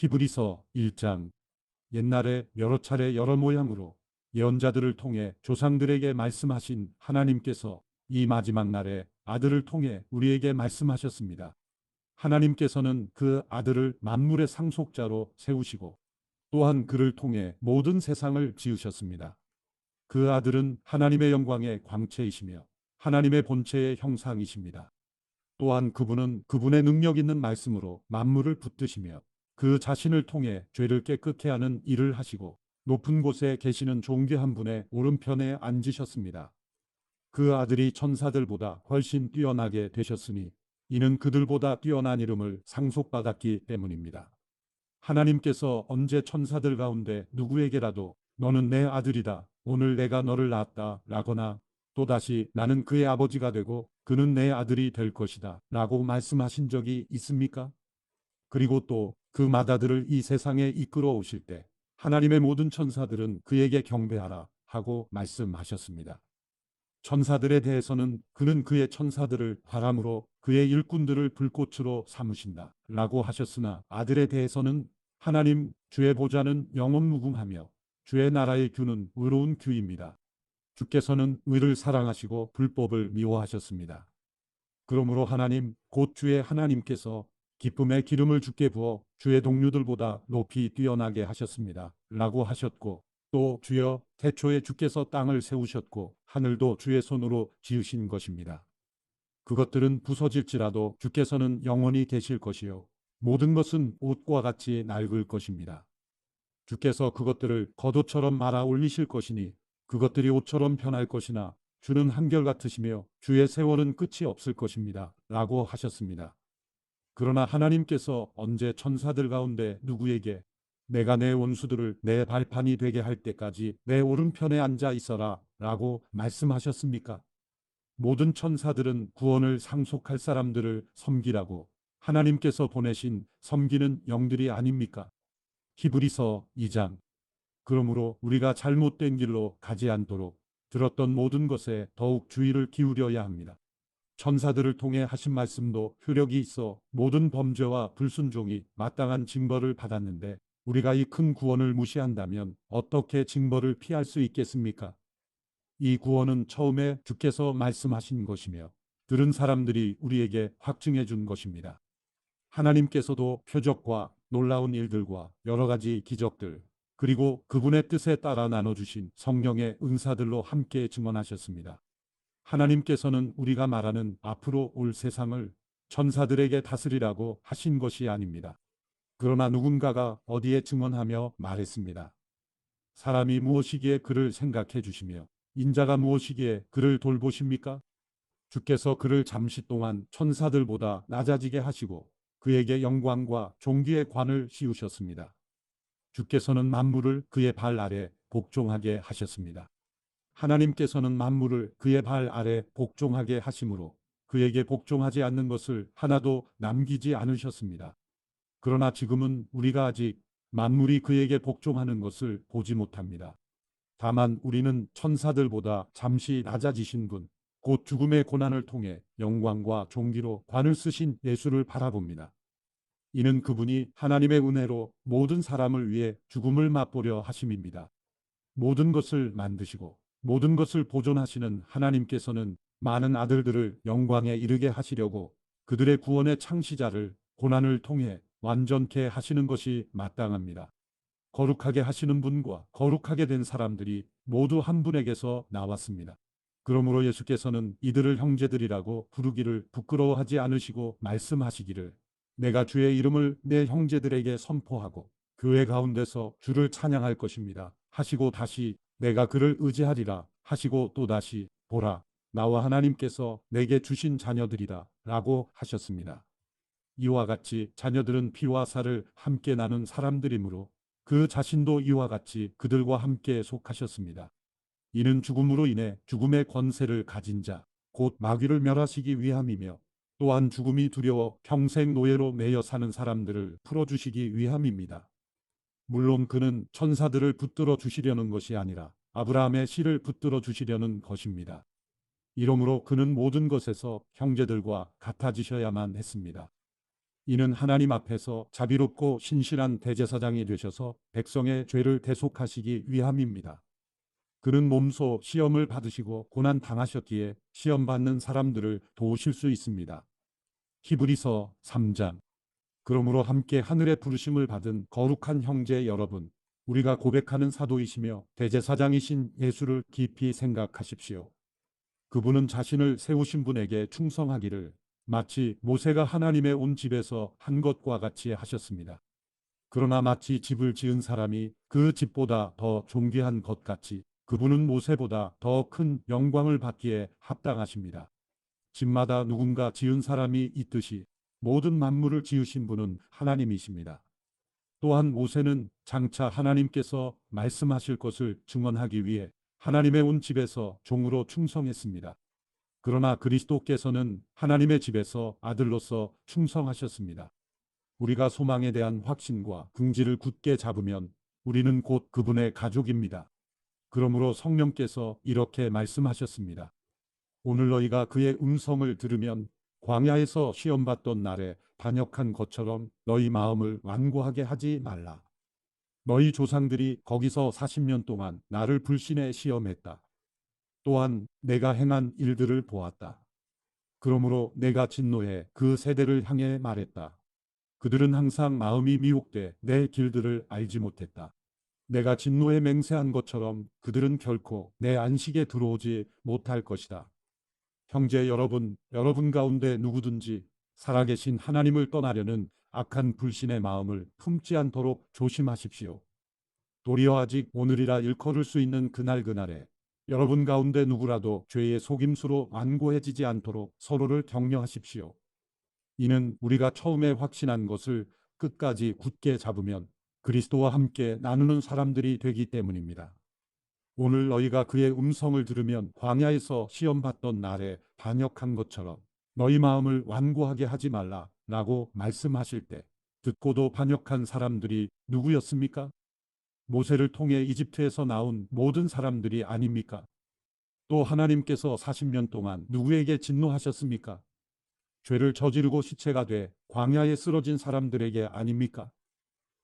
히브리서 1장. 옛날에 여러 차례 여러 모양으로 예언자들을 통해 조상들에게 말씀하신 하나님께서 이 마지막 날에 아들을 통해 우리에게 말씀하셨습니다. 하나님께서는 그 아들을 만물의 상속자로 세우시고 또한 그를 통해 모든 세상을 지으셨습니다. 그 아들은 하나님의 영광의 광채이시며 하나님의 본체의 형상이십니다. 또한 그분은 그분의 능력 있는 말씀으로 만물을 붙드시며 그 자신을 통해 죄를 깨끗게 하는 일을 하시고 높은 곳에 계시는 존귀한 분의 오른편에 앉으셨습니다. 그 아들이 천사들보다 훨씬 뛰어나게 되셨으니 이는 그들보다 뛰어난 이름을 상속받았기 때문입니다. 하나님께서 언제 천사들 가운데 누구에게라도 너는 내 아들이다, 오늘 내가 너를 낳았다 라거나 또다시 나는 그의 아버지가 되고 그는 내 아들이 될 것이다 라고 말씀하신 적이 있습니까? 그리고 또 그 맏아들을 이 세상에 이끌어 오실 때 하나님의 모든 천사들은 그에게 경배하라 하고 말씀하셨습니다. 천사들에 대해서는 그는 그의 천사들을 바람으로 그의 일꾼들을 불꽃으로 삼으신다 라고 하셨으나 아들에 대해서는 하나님 주의 보좌는 영원 무궁하며 주의 나라의 규는 의로운 규입니다. 주께서는 의를 사랑하시고 불법을 미워하셨습니다. 그러므로 하나님 곧 주의 하나님께서 기쁨의 기름을 주께 부어 주의 동료들보다 높이 뛰어나게 하셨습니다 라고 하셨고 또 주여 태초에 주께서 땅을 세우셨고 하늘도 주의 손으로 지으신 것입니다. 그것들은 부서질지라도 주께서는 영원히 계실 것이요 모든 것은 옷과 같이 낡을 것입니다. 주께서 그것들을 겉옷처럼 말아 올리실 것이니 그것들이 옷처럼 변할 것이나 주는 한결같으시며 주의 세월은 끝이 없을 것입니다 라고 하셨습니다. 그러나 하나님께서 언제 천사들 가운데 누구에게 내가 내 원수들을 내 발판이 되게 할 때까지 내 오른편에 앉아 있어라 라고 말씀하셨습니까? 모든 천사들은 구원을 상속할 사람들을 섬기라고 하나님께서 보내신 섬기는 영들이 아닙니까? 히브리서 2장. 그러므로 우리가 잘못된 길로 가지 않도록 들었던 모든 것에 더욱 주의를 기울여야 합니다. 천사들을 통해 하신 말씀도 효력이 있어 모든 범죄와 불순종이 마땅한 징벌을 받았는데 우리가 이 큰 구원을 무시한다면 어떻게 징벌을 피할 수 있겠습니까? 이 구원은 처음에 주께서 말씀하신 것이며 들은 사람들이 우리에게 확증해 준 것입니다. 하나님께서도 표적과 놀라운 일들과 여러 가지 기적들 그리고 그분의 뜻에 따라 나눠주신 성령의 은사들로 함께 증언하셨습니다. 하나님께서는 우리가 말하는 앞으로 올 세상을 천사들에게 다스리라고 하신 것이 아닙니다. 그러나 누군가가 어디에 증언하며 말했습니다. 사람이 무엇이기에 그를 생각해 주시며 인자가 무엇이기에 그를 돌보십니까? 주께서 그를 잠시 동안 천사들보다 낮아지게 하시고 그에게 영광과 존귀의 관을 씌우셨습니다. 주께서는 만물을 그의 발 아래 복종하게 하셨습니다. 하나님께서는 만물을 그의 발 아래 복종하게 하심으로 그에게 복종하지 않는 것을 하나도 남기지 않으셨습니다. 그러나 지금은 우리가 아직 만물이 그에게 복종하는 것을 보지 못합니다. 다만 우리는 천사들보다 잠시 낮아지신 분, 곧 죽음의 고난을 통해 영광과 존귀로 관을 쓰신 예수를 바라봅니다. 이는 그분이 하나님의 은혜로 모든 사람을 위해 죽음을 맛보려 하심입니다. 모든 것을 만드시고 모든 것을 보존하시는 하나님께서는 많은 아들들을 영광에 이르게 하시려고 그들의 구원의 창시자를 고난을 통해 완전케 하시는 것이 마땅합니다. 거룩하게 하시는 분과 거룩하게 된 사람들이 모두 한 분에게서 나왔습니다. 그러므로 예수께서는 이들을 형제들이라고 부르기를 부끄러워하지 않으시고 말씀하시기를 내가 주의 이름을 내 형제들에게 선포하고 교회 가운데서 주를 찬양할 것입니다 하시고 다시 내가 그를 의지하리라 하시고 또다시 보라 나와 하나님께서 내게 주신 자녀들이다 라고 하셨습니다. 이와 같이 자녀들은 피와 살을 함께 나눈 사람들이므로 그 자신도 이와 같이 그들과 함께 속하셨습니다. 이는 죽음으로 인해 죽음의 권세를 가진 자, 곧 마귀를 멸하시기 위함이며 또한 죽음이 두려워 평생 노예로 매여 사는 사람들을 풀어주시기 위함입니다. 물론 그는 천사들을 붙들어 주시려는 것이 아니라 아브라함의 씨를 붙들어 주시려는 것입니다. 이러므로 그는 모든 것에서 형제들과 같아지셔야만 했습니다. 이는 하나님 앞에서 자비롭고 신실한 대제사장이 되셔서 백성의 죄를 대속하시기 위함입니다. 그는 몸소 시험을 받으시고 고난 당하셨기에 시험 받는 사람들을 도우실 수 있습니다. 히브리서 3장. 그러므로 함께 하늘의 부르심을 받은 거룩한 형제 여러분, 우리가 고백하는 사도이시며 대제사장이신 예수를 깊이 생각하십시오. 그분은 자신을 세우신 분에게 충성하기를 마치 모세가 하나님의 온 집에서 한 것과 같이 하셨습니다. 그러나 마치 집을 지은 사람이 그 집보다 더 존귀한 것 같이 그분은 모세보다 더 큰 영광을 받기에 합당하십니다. 집마다 누군가 지은 사람이 있듯이 모든 만물을 지으신 분은 하나님이십니다. 또한 모세는 장차 하나님께서 말씀하실 것을 증언하기 위해 하나님의 온 집에서 종으로 충성했습니다. 그러나 그리스도께서는 하나님의 집에서 아들로서 충성하셨습니다. 우리가 소망에 대한 확신과 긍지를 굳게 잡으면 우리는 곧 그분의 가족입니다. 그러므로 성령께서 이렇게 말씀하셨습니다. 오늘 너희가 그의 음성을 들으면 광야에서 시험받던 날에 반역한 것처럼 너희 마음을 완고하게 하지 말라. 너희 조상들이 거기서 40년 동안 나를 불신에 시험했다. 또한 내가 행한 일들을 보았다. 그러므로 내가 진노해 그 세대를 향해 말했다. 그들은 항상 마음이 미혹돼 내 길들을 알지 못했다. 내가 진노에 맹세한 것처럼 그들은 결코 내 안식에 들어오지 못할 것이다. 형제 여러분, 여러분 가운데 누구든지 살아계신 하나님을 떠나려는 악한 불신의 마음을 품지 않도록 조심하십시오. 도리어 아직 오늘이라 일컬을 수 있는 그날에 여러분 가운데 누구라도 죄의 속임수로 완고해지지 않도록 서로를 격려하십시오. 이는 우리가 처음에 확신한 것을 끝까지 굳게 잡으면 그리스도와 함께 나누는 사람들이 되기 때문입니다. 오늘 너희가 그의 음성을 들으면 광야에서 시험받던 날에 반역한 것처럼 너희 마음을 완고하게 하지 말라 라고 말씀하실 때 듣고도 반역한 사람들이 누구였습니까? 모세를 통해 이집트에서 나온 모든 사람들이 아닙니까? 또 하나님께서 40년 동안 누구에게 진노하셨습니까? 죄를 저지르고 시체가 돼 광야에 쓰러진 사람들에게 아닙니까?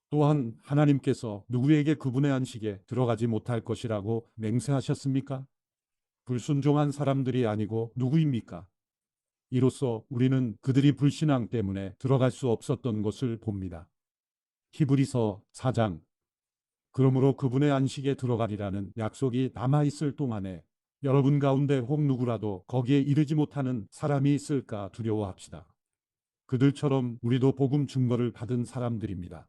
또한 하나님께서 누구에게 그분의 안식에 들어가지 못할 것이라고 맹세하셨습니까? 불순종한 사람들이 아니고 누구입니까? 이로써 우리는 그들이 불신앙 때문에 들어갈 수 없었던 것을 봅니다. 히브리서 4장. 그러므로 그분의 안식에 들어가리라는 약속이 남아있을 동안에 여러분 가운데 혹 누구라도 거기에 이르지 못하는 사람이 있을까 두려워합시다. 그들처럼 우리도 복음 증거를 받은 사람들입니다.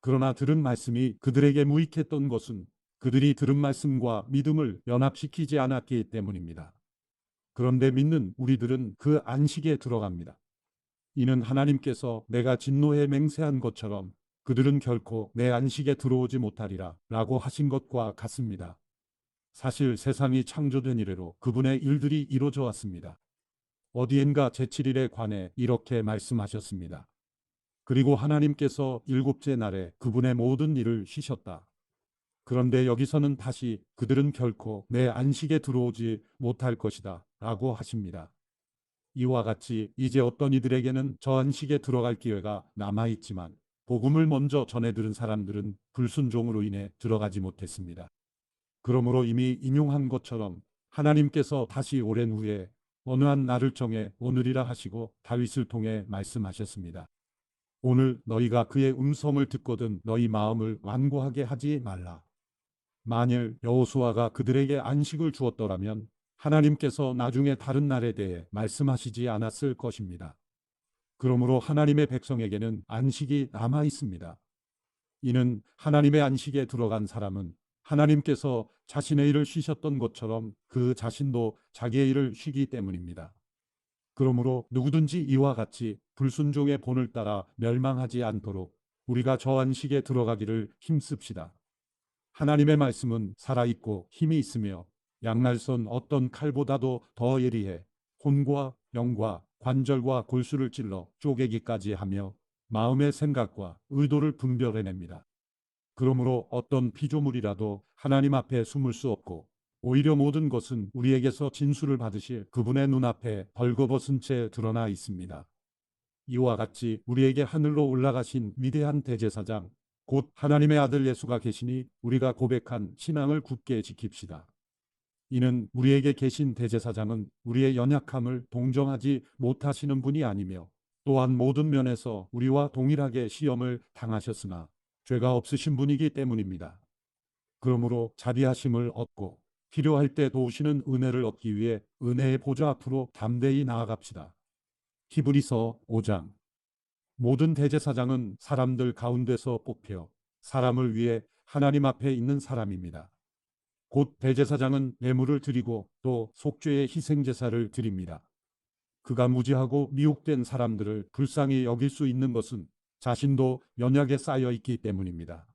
그러나 들은 말씀이 그들에게 무익했던 것은 그들이 들은 말씀과 믿음을 연합시키지 않았기 때문입니다. 그런데 믿는 우리들은 그 안식에 들어갑니다. 이는 하나님께서 내가 진노에 맹세한 것처럼 그들은 결코 내 안식에 들어오지 못하리라 라고 하신 것과 같습니다. 사실 세상이 창조된 이래로 그분의 일들이 이루어져 왔습니다. 어디엔가 제7일에 관해 이렇게 말씀하셨습니다. 그리고 하나님께서 일곱째 날에 그분의 모든 일을 쉬셨다. 그런데 여기서는 다시 그들은 결코 내 안식에 들어오지 못할 것이다 라고 하십니다. 이와 같이 이제 어떤 이들에게는 저 안식에 들어갈 기회가 남아있지만 복음을 먼저 전해 들은 사람들은 불순종으로 인해 들어가지 못했습니다. 그러므로 이미 인용한 것처럼 하나님께서 다시 오랜 후에 어느 한 날을 정해 오늘이라 하시고 다윗을 통해 말씀하셨습니다. 오늘 너희가 그의 음성을 듣거든 너희 마음을 완고하게 하지 말라. 만일 여호수아가 그들에게 안식을 주었더라면 하나님께서 나중에 다른 날에 대해 말씀하시지 않았을 것입니다. 그러므로 하나님의 백성에게는 안식이 남아 있습니다. 이는 하나님의 안식에 들어간 사람은 하나님께서 자신의 일을 쉬셨던 것처럼 그 자신도 자기의 일을 쉬기 때문입니다. 그러므로 누구든지 이와 같이 불순종의 본을 따라 멸망하지 않도록 우리가 저 안식에 들어가기를 힘씁시다. 하나님의 말씀은 살아있고 힘이 있으며 양날선 어떤 칼보다도 더 예리해 혼과 영과 관절과 골수를 찔러 쪼개기까지 하며 마음의 생각과 의도를 분별해냅니다. 그러므로 어떤 피조물이라도 하나님 앞에 숨을 수 없고 오히려 모든 것은 우리에게서 진술을 받으실 그분의 눈앞에 벌거벗은 채 드러나 있습니다. 이와 같이 우리에게 하늘로 올라가신 위대한 대제사장, 곧 하나님의 아들 예수가 계시니 우리가 고백한 신앙을 굳게 지킵시다. 이는 우리에게 계신 대제사장은 우리의 연약함을 동정하지 못하시는 분이 아니며 또한 모든 면에서 우리와 동일하게 시험을 당하셨으나 죄가 없으신 분이기 때문입니다. 그러므로 자비하심을 얻고 필요할 때 도우시는 은혜를 얻기 위해 은혜의 보좌 앞으로 담대히 나아갑시다. 히브리서 5장. 모든 대제사장은 사람들 가운데서 뽑혀 사람을 위해 하나님 앞에 있는 사람입니다. 곧 대제사장은 예물을 드리고 또 속죄의 희생제사를 드립니다. 그가 무지하고 미혹된 사람들을 불쌍히 여길 수 있는 것은 자신도 연약에 쌓여 있기 때문입니다.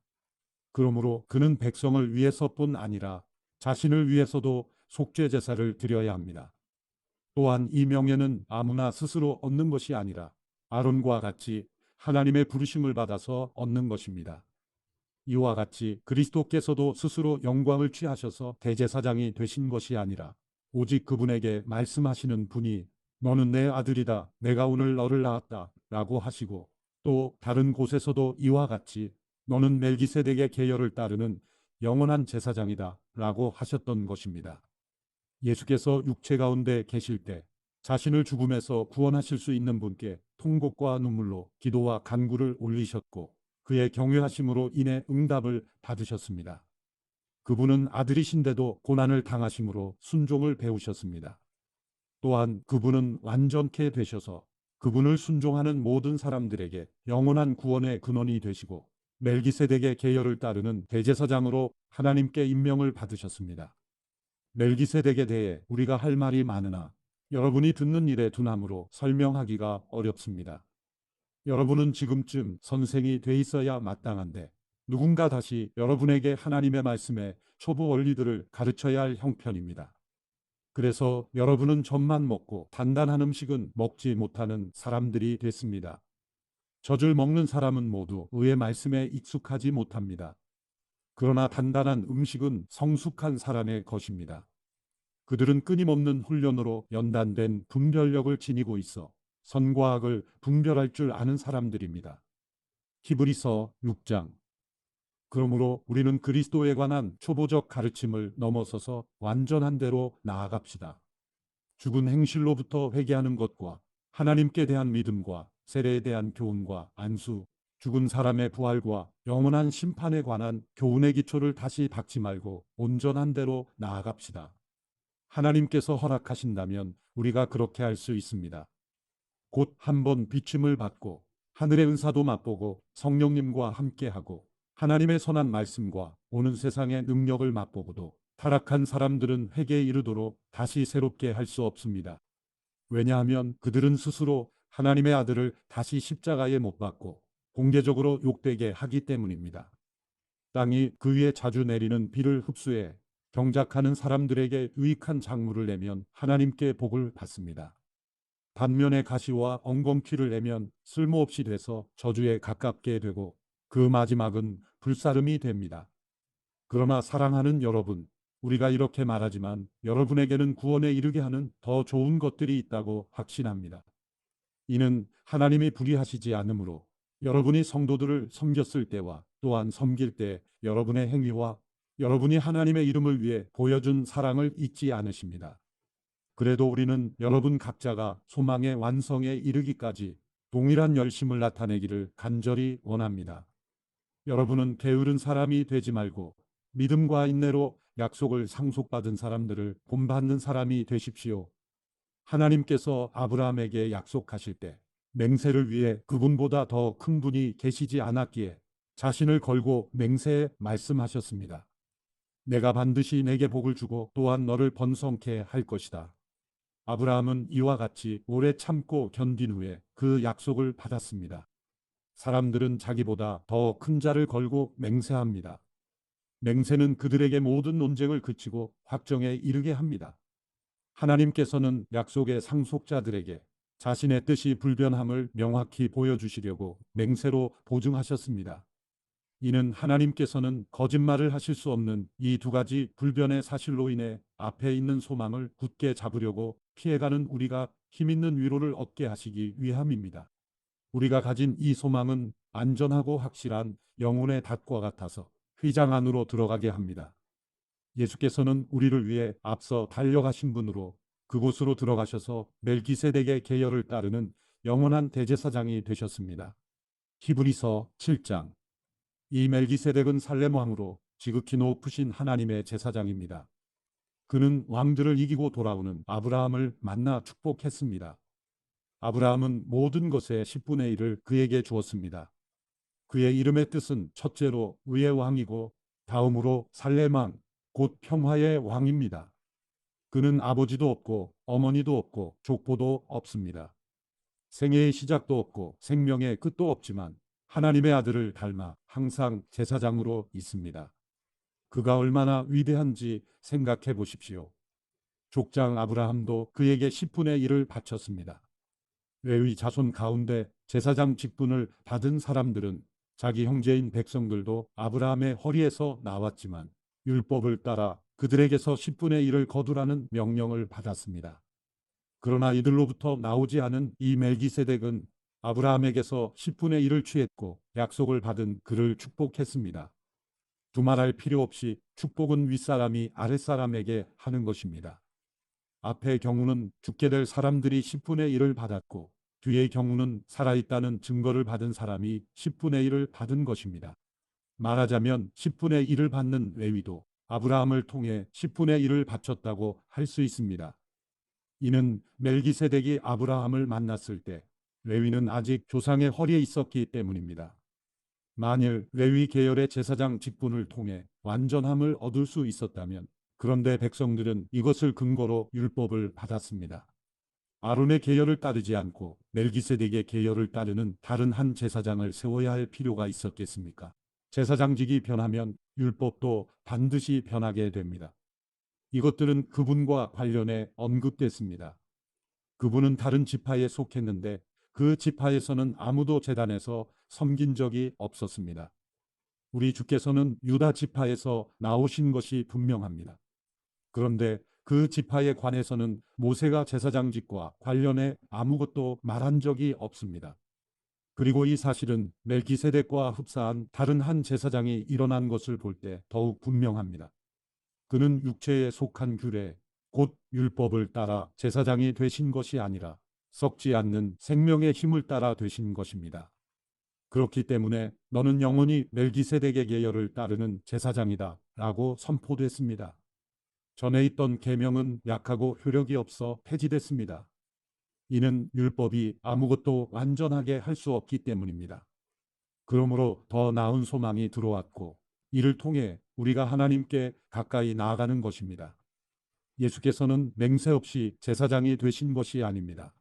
그러므로 그는 백성을 위해서뿐 아니라 자신을 위해서도 속죄제사를 드려야 합니다. 또한 이 명예는 아무나 스스로 얻는 것이 아니라 아론과 같이 하나님의 부르심을 받아서 얻는 것입니다. 이와 같이 그리스도께서도 스스로 영광을 취하셔서 대제사장이 되신 것이 아니라 오직 그분에게 말씀하시는 분이 너는 내 아들이다. 내가 오늘 너를 낳았다. 라고 하시고 또 다른 곳에서도 이와 같이 너는 멜기세덱의 계열을 따르는 영원한 제사장이다. 라고 하셨던 것입니다. 예수께서 육체 가운데 계실 때 자신을 죽음에서 구원하실 수 있는 분께 통곡과 눈물로 기도와 간구를 올리셨고 그의 경외하심으로 인해 응답을 받으셨습니다. 그분은 아들이신데도 고난을 당하심으로 순종을 배우셨습니다. 또한 그분은 완전케 되셔서 그분을 순종하는 모든 사람들에게 영원한 구원의 근원이 되시고 멜기세덱의 계열을 따르는 대제사장으로 하나님께 임명을 받으셨습니다. 멜기세덱에 대해 우리가 할 말이 많으나 여러분이 듣는 일에 둔함으로 설명하기가 어렵습니다. 여러분은 지금쯤 선생이 돼 있어야 마땅한데 누군가 다시 여러분에게 하나님의 말씀의 초보 원리들을 가르쳐야 할 형편입니다. 그래서 여러분은 젖만 먹고 단단한 음식은 먹지 못하는 사람들이 됐습니다. 젖을 먹는 사람은 모두 의의 말씀에 익숙하지 못합니다. 그러나 단단한 음식은 성숙한 사람의 것입니다. 그들은 끊임없는 훈련으로 연단된 분별력을 지니고 있어 선과 악을 분별할 줄 아는 사람들입니다. 히브리서 6장. 그러므로 우리는 그리스도에 관한 초보적 가르침을 넘어서서 완전한 대로 나아갑시다. 죽은 행실로부터 회개하는 것과 하나님께 대한 믿음과 세례에 대한 교훈과 안수, 죽은 사람의 부활과 영원한 심판에 관한 교훈의 기초를 다시 박지 말고 온전한 대로 나아갑시다. 하나님께서 허락하신다면 우리가 그렇게 할 수 있습니다. 곧 한번 비침을 받고 하늘의 은사도 맛보고 성령님과 함께하고 하나님의 선한 말씀과 오는 세상의 능력을 맛보고도 타락한 사람들은 회개에 이르도록 다시 새롭게 할 수 없습니다. 왜냐하면 그들은 스스로 하나님의 아들을 다시 십자가에 못 박고 공개적으로 욕되게 하기 때문입니다. 땅이 그 위에 자주 내리는 비를 흡수해 경작하는 사람들에게 유익한 작물을 내면 하나님께 복을 받습니다. 반면에 가시와 엉겅퀴를 내면 쓸모없이 돼서 저주에 가깝게 되고 그 마지막은 불사름이 됩니다. 그러나 사랑하는 여러분, 우리가 이렇게 말하지만 여러분에게는 구원에 이르게 하는 더 좋은 것들이 있다고 확신합니다. 이는 하나님이 불의하시지 않으므로 여러분이 성도들을 섬겼을 때와 또한 섬길 때 여러분의 행위와 여러분이 하나님의 이름을 위해 보여준 사랑을 잊지 않으십니다. 그래도 우리는 여러분 각자가 소망의 완성에 이르기까지 동일한 열심을 나타내기를 간절히 원합니다. 여러분은 게으른 사람이 되지 말고 믿음과 인내로 약속을 상속받은 사람들을 본받는 사람이 되십시오. 하나님께서 아브라함에게 약속하실 때 맹세를 위해 그분보다 더 큰 분이 계시지 않았기에 자신을 걸고 맹세에 말씀하셨습니다. 내가 반드시 내게 복을 주고 또한 너를 번성케 할 것이다. 아브라함은 이와 같이 오래 참고 견딘 후에 그 약속을 받았습니다. 사람들은 자기보다 더 큰 자를 걸고 맹세합니다. 맹세는 그들에게 모든 논쟁을 그치고 확정에 이르게 합니다. 하나님께서는 약속의 상속자들에게 자신의 뜻이 불변함을 명확히 보여주시려고 맹세로 보증하셨습니다. 이는 하나님께서는 거짓말을 하실 수 없는 이 두 가지 불변의 사실로 인해 앞에 있는 소망을 굳게 잡으려고 피해가는 우리가 힘있는 위로를 얻게 하시기 위함입니다. 우리가 가진 이 소망은 안전하고 확실한 영혼의 닷과 같아서 휘장 안으로 들어가게 합니다. 예수께서는 우리를 위해 앞서 달려가신 분으로 그곳으로 들어가셔서 멜기세덱의 계열을 따르는 영원한 대제사장이 되셨습니다. 히브리서 7장. 이 멜기세덱은 살렘 왕으로 지극히 높으신 하나님의 제사장입니다. 그는 왕들을 이기고 돌아오는 아브라함을 만나 축복했습니다. 아브라함은 모든 것의 10분의 1을 그에게 주었습니다. 그의 이름의 뜻은 첫째로 의의 왕이고 다음으로 살렘 왕, 곧 평화의 왕입니다. 그는 아버지도 없고 어머니도 없고 족보도 없습니다. 생애의 시작도 없고 생명의 끝도 없지만 하나님의 아들을 닮아 항상 제사장으로 있습니다. 그가 얼마나 위대한지 생각해 보십시오. 족장 아브라함도 그에게 10분의 1을 바쳤습니다. 레위 자손 가운데 제사장 직분을 받은 사람들은 자기 형제인 백성들도 아브라함의 허리에서 나왔지만 율법을 따라 그들에게서 10분의 1을 거두라는 명령을 받았습니다. 그러나 이들로부터 나오지 않은 이 멜기세덱은 아브라함에게서 10분의 1을 취했고 약속을 받은 그를 축복했습니다. 두말할 필요 없이 축복은 윗사람이 아랫사람에게 하는 것입니다. 앞의 경우는 죽게 될 사람들이 10분의 1을 받았고 뒤의 경우는 살아있다는 증거를 받은 사람이 10분의 1을 받은 것입니다. 말하자면 10분의 1을 받는 레위도 아브라함을 통해 10분의 1을 바쳤다고 할 수 있습니다. 이는 멜기세덱이 아브라함을 만났을 때 레위는 아직 조상의 허리에 있었기 때문입니다. 만일 레위 계열의 제사장 직분을 통해 완전함을 얻을 수 있었다면 그런데 백성들은 이것을 근거로 율법을 받았습니다. 아론의 계열을 따르지 않고 멜기세덱의 계열을 따르는 다른 한 제사장을 세워야 할 필요가 있었겠습니까? 제사장직이 변하면 율법도 반드시 변하게 됩니다. 이것들은 그분과 관련해 언급됐습니다. 그분은 다른 지파에 속했는데 그 지파에서는 아무도 제단에서 섬긴 적이 없었습니다. 우리 주께서는 유다 지파에서 나오신 것이 분명합니다. 그런데 그 지파에 관해서는 모세가 제사장직과 관련해 아무것도 말한 적이 없습니다. 그리고 이 사실은 멜기세덱과 흡사한 다른 한 제사장이 일어난 것을 볼 때 더욱 분명합니다. 그는 육체에 속한 규례, 곧 율법을 따라 제사장이 되신 것이 아니라 썩지 않는 생명의 힘을 따라 되신 것입니다. 그렇기 때문에 너는 영원히 멜기세덱의 계열을 따르는 제사장이다 라고 선포됐습니다. 전에 있던 계명은 약하고 효력이 없어 폐지됐습니다. 이는 율법이 아무것도 완전하게 할 수 없기 때문입니다. 그러므로 더 나은 소망이 들어왔고 이를 통해 우리가 하나님께 가까이 나아가는 것입니다. 예수께서는 맹세 없이 제사장이 되신 것이 아닙니다.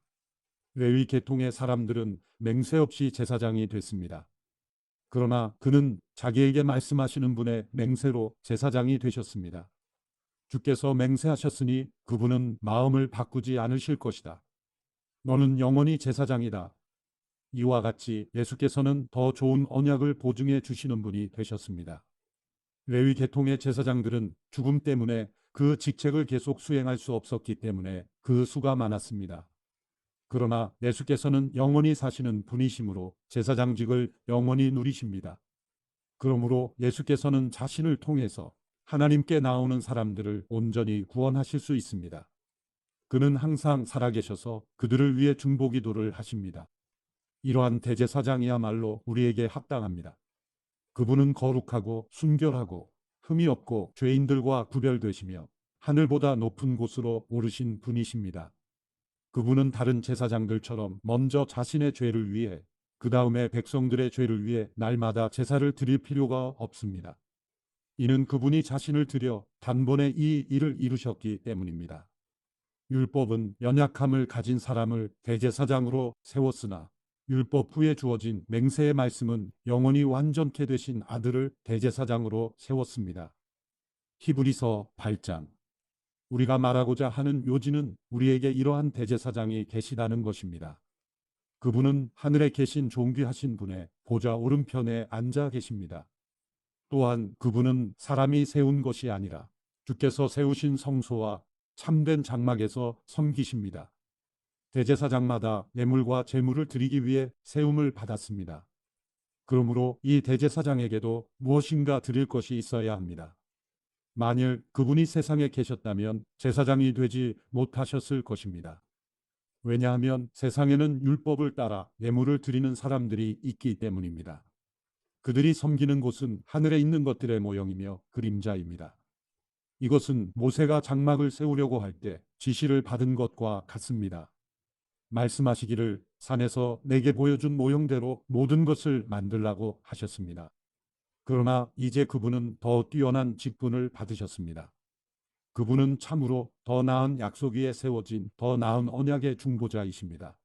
레위 계통의 사람들은 맹세 없이 제사장이 됐습니다. 그러나 그는 자기에게 말씀하시는 분의 맹세로 제사장이 되셨습니다. 주께서 맹세하셨으니 그분은 마음을 바꾸지 않으실 것이다. 너는 영원히 제사장이다. 이와 같이 예수께서는 더 좋은 언약을 보증해 주시는 분이 되셨습니다. 레위 계통의 제사장들은 죽음 때문에 그 직책을 계속 수행할 수 없었기 때문에 그 수가 많았습니다. 그러나 예수께서는 영원히 사시는 분이시므로 제사장직을 영원히 누리십니다. 그러므로 예수께서는 자신을 통해서 하나님께 나오는 사람들을 온전히 구원하실 수 있습니다. 그는 항상 살아계셔서 그들을 위해 중보기도를 하십니다. 이러한 대제사장이야말로 우리에게 합당합니다. 그분은 거룩하고 순결하고 흠이 없고 죄인들과 구별되시며 하늘보다 높은 곳으로 오르신 분이십니다. 그분은 다른 제사장들처럼 먼저 자신의 죄를 위해 그 다음에 백성들의 죄를 위해 날마다 제사를 드릴 필요가 없습니다. 이는 그분이 자신을 드려 단번에 이 일을 이루셨기 때문입니다. 율법은 연약함을 가진 사람을 대제사장으로 세웠으나 율법 후에 주어진 맹세의 말씀은 영원히 완전케 되신 아들을 대제사장으로 세웠습니다. 히브리서 8장. 우리가 말하고자 하는 요지는 우리에게 이러한 대제사장이 계시다는 것입니다. 그분은 하늘에 계신 존귀하신 분의 보좌 오른편에 앉아 계십니다. 또한 그분은 사람이 세운 것이 아니라 주께서 세우신 성소와 참된 장막에서 섬기십니다. 대제사장마다 예물과 제물을 드리기 위해 세움을 받았습니다. 그러므로 이 대제사장에게도 무엇인가 드릴 것이 있어야 합니다. 만일 그분이 세상에 계셨다면 제사장이 되지 못하셨을 것입니다. 왜냐하면 세상에는 율법을 따라 예물을 드리는 사람들이 있기 때문입니다. 그들이 섬기는 곳은 하늘에 있는 것들의 모형이며 그림자입니다. 이것은 모세가 장막을 세우려고 할 때 지시를 받은 것과 같습니다. 말씀하시기를 산에서 내게 보여준 모형대로 모든 것을 만들라고 하셨습니다. 그러나 이제 그분은 더 뛰어난 직분을 받으셨습니다. 그분은 참으로 더 나은 약속 위에 세워진 더 나은 언약의 중보자이십니다.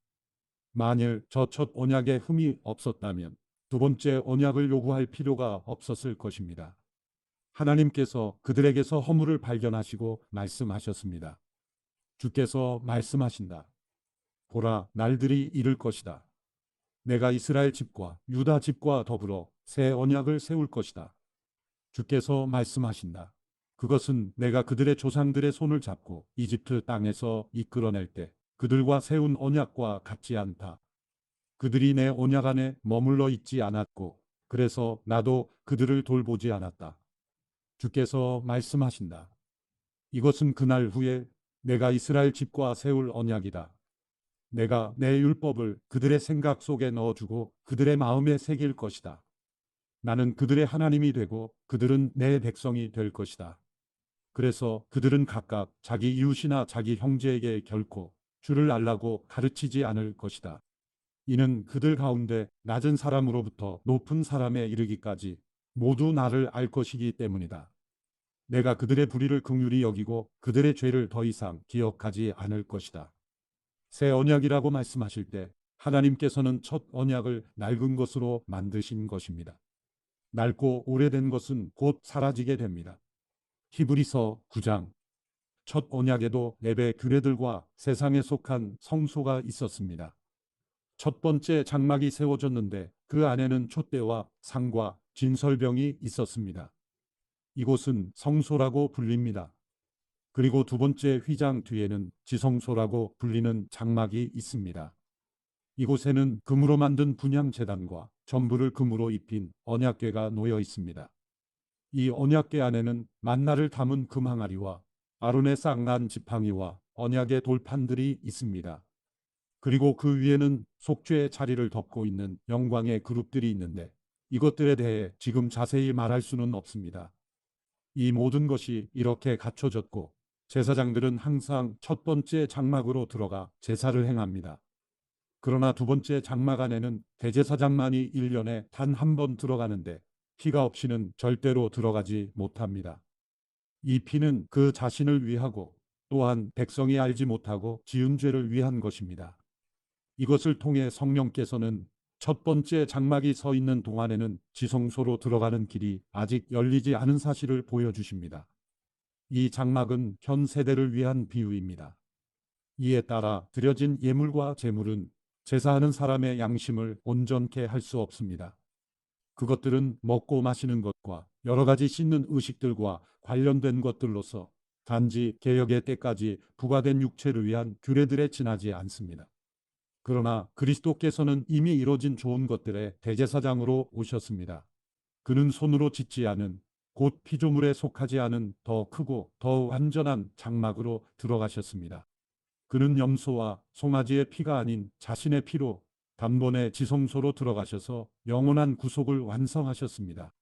만일 저 첫 언약에 흠이 없었다면 두 번째 언약을 요구할 필요가 없었을 것입니다. 하나님께서 그들에게서 허물을 발견하시고 말씀하셨습니다. 주께서 말씀하신다. 보라, 날들이 이를 것이다. 내가 이스라엘 집과 유다 집과 더불어 새 언약을 세울 것이다. 주께서 말씀하신다. 그것은 내가 그들의 조상들의 손을 잡고 이집트 땅에서 이끌어낼 때 그들과 세운 언약과 같지 않다. 그들이 내 언약 안에 머물러 있지 않았고 그래서 나도 그들을 돌보지 않았다. 주께서 말씀하신다. 이것은 그날 후에 내가 이스라엘 집과 세울 언약이다. 내가 내 율법을 그들의 생각 속에 넣어주고 그들의 마음에 새길 것이다. 나는 그들의 하나님이 되고 그들은 내 백성이 될 것이다. 그래서 그들은 각각 자기 이웃이나 자기 형제에게 결코 주를 알라고 가르치지 않을 것이다. 이는 그들 가운데 낮은 사람으로부터 높은 사람에 이르기까지 모두 나를 알 것이기 때문이다. 내가 그들의 불의를 긍휼히 여기고 그들의 죄를 더 이상 기억하지 않을 것이다. 새 언약이라고 말씀하실 때 하나님께서는 첫 언약을 낡은 것으로 만드신 것입니다. 낡고 오래된 것은 곧 사라지게 됩니다. 히브리서 9장. 첫 언약에도 레베 규례들과 세상에 속한 성소가 있었습니다. 첫 번째 장막이 세워졌는데 그 안에는 촛대와 상과 진설병이 있었습니다. 이곳은 성소라고 불립니다. 그리고 두 번째 휘장 뒤에는 지성소라고 불리는 장막이 있습니다. 이곳에는 금으로 만든 분향제단과 전부를 금으로 입힌 언약궤가 놓여 있습니다. 이 언약궤 안에는 만나를 담은 금항아리와 아론의 쌍난 지팡이와 언약의 돌판들이 있습니다. 그리고 그 위에는 속죄의 자리를 덮고 있는 영광의 그룹들이 있는데 이것들에 대해 지금 자세히 말할 수는 없습니다. 이 모든 것이 이렇게 갖춰졌고 제사장들은 항상 첫 번째 장막으로 들어가 제사를 행합니다. 그러나 두 번째 장막 안에는 대제사장만이 1년에 단 한 번 들어가는데 피가 없이는 절대로 들어가지 못합니다. 이 피는 그 자신을 위하고 또한 백성이 알지 못하고 지은 죄를 위한 것입니다. 이것을 통해 성령께서는 첫 번째 장막이 서 있는 동안에는 지성소로 들어가는 길이 아직 열리지 않은 사실을 보여주십니다. 이 장막은 현 세대를 위한 비유입니다. 이에 따라 드려진 예물과 제물은 제사하는 사람의 양심을 온전케 할 수 없습니다. 그것들은 먹고 마시는 것과 여러 가지 씻는 의식들과 관련된 것들로서 단지 개혁의 때까지 부과된 육체를 위한 규례들에 지나지 않습니다. 그러나 그리스도께서는 이미 이뤄진 좋은 것들의 대제사장으로 오셨습니다. 그는 손으로 짓지 않은 곧 피조물에 속하지 않은 더 크고 더 완전한 장막으로 들어가셨습니다. 그는 염소와 송아지의 피가 아닌 자신의 피로 단번에 지성소로 들어가셔서 영원한 구속을 완성하셨습니다.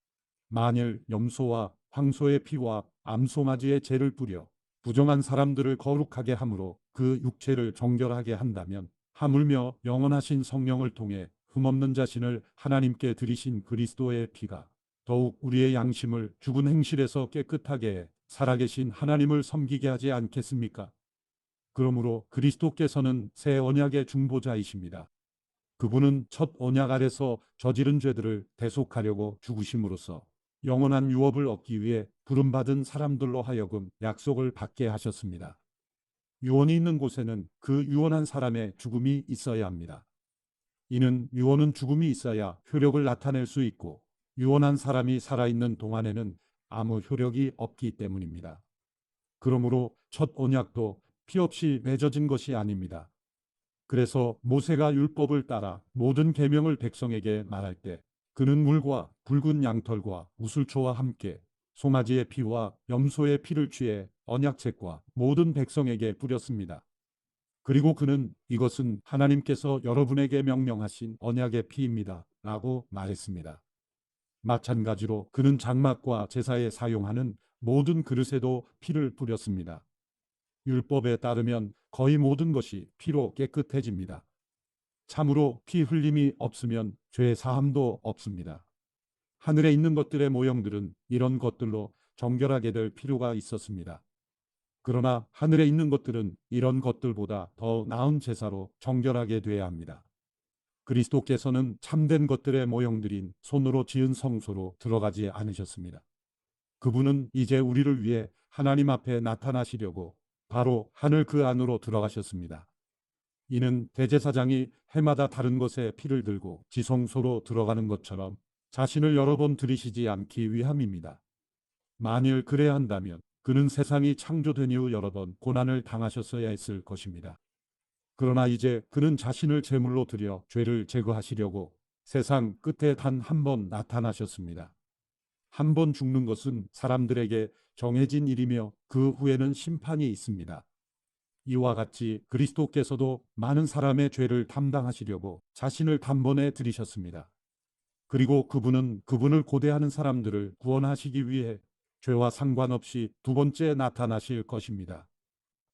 만일 염소와 황소의 피와 암송아지의 죄를 뿌려 부정한 사람들을 거룩하게 함으로 그 육체를 정결하게 한다면 하물며 영원하신 성령을 통해 흠없는 자신을 하나님께 드리신 그리스도의 피가 더욱 우리의 양심을 죽은 행실에서 깨끗하게 해 살아계신 하나님을 섬기게 하지 않겠습니까? 그러므로 그리스도께서는 새 언약의 중보자이십니다. 그분은 첫 언약 아래서 저지른 죄들을 대속하려고 죽으심으로써 영원한 유업을 얻기 위해 부름받은 사람들로 하여금 약속을 받게 하셨습니다. 유언이 있는 곳에는 그 유언한 사람의 죽음이 있어야 합니다. 이는 유언은 죽음이 있어야 효력을 나타낼 수 있고 유언한 사람이 살아있는 동안에는 아무 효력이 없기 때문입니다. 그러므로 첫 언약도 피 없이 맺어진 것이 아닙니다. 그래서 모세가 율법을 따라 모든 계명을 백성에게 말할 때 그는 물과 붉은 양털과 우슬초와 함께 송아지의 피와 염소의 피를 취해 언약책과 모든 백성에게 뿌렸습니다. 그리고 그는 이것은 하나님께서 여러분에게 명령하신 언약의 피입니다. 라고 말했습니다. 마찬가지로 그는 장막과 제사에 사용하는 모든 그릇에도 피를 뿌렸습니다. 율법에 따르면 거의 모든 것이 피로 깨끗해집니다. 참으로 피 흘림이 없으면 죄 사함도 없습니다. 하늘에 있는 것들의 모형들은 이런 것들로 정결하게 될 필요가 있었습니다. 그러나 하늘에 있는 것들은 이런 것들보다 더 나은 제사로 정결하게 돼야 합니다. 그리스도께서는 참된 것들의 모형들인 손으로 지은 성소로 들어가지 않으셨습니다. 그분은 이제 우리를 위해 하나님 앞에 나타나시려고 바로 하늘 그 안으로 들어가셨습니다. 이는 대제사장이 해마다 다른 것에 피를 들고 지성소로 들어가는 것처럼 자신을 여러 번 들이시지 않기 위함입니다. 만일 그래야 한다면 그는 세상이 창조된 이후 여러 번 고난을 당하셨어야 했을 것입니다. 그러나 이제 그는 자신을 제물로 드려 죄를 제거하시려고 세상 끝에 단 한 번 나타나셨습니다. 한 번 죽는 것은 사람들에게 정해진 일이며 그 후에는 심판이 있습니다. 이와 같이 그리스도께서도 많은 사람의 죄를 담당하시려고 자신을 단번에 들이셨습니다. 그리고 그분은 그분을 고대하는 사람들을 구원하시기 위해 죄와 상관없이 두 번째 나타나실 것입니다.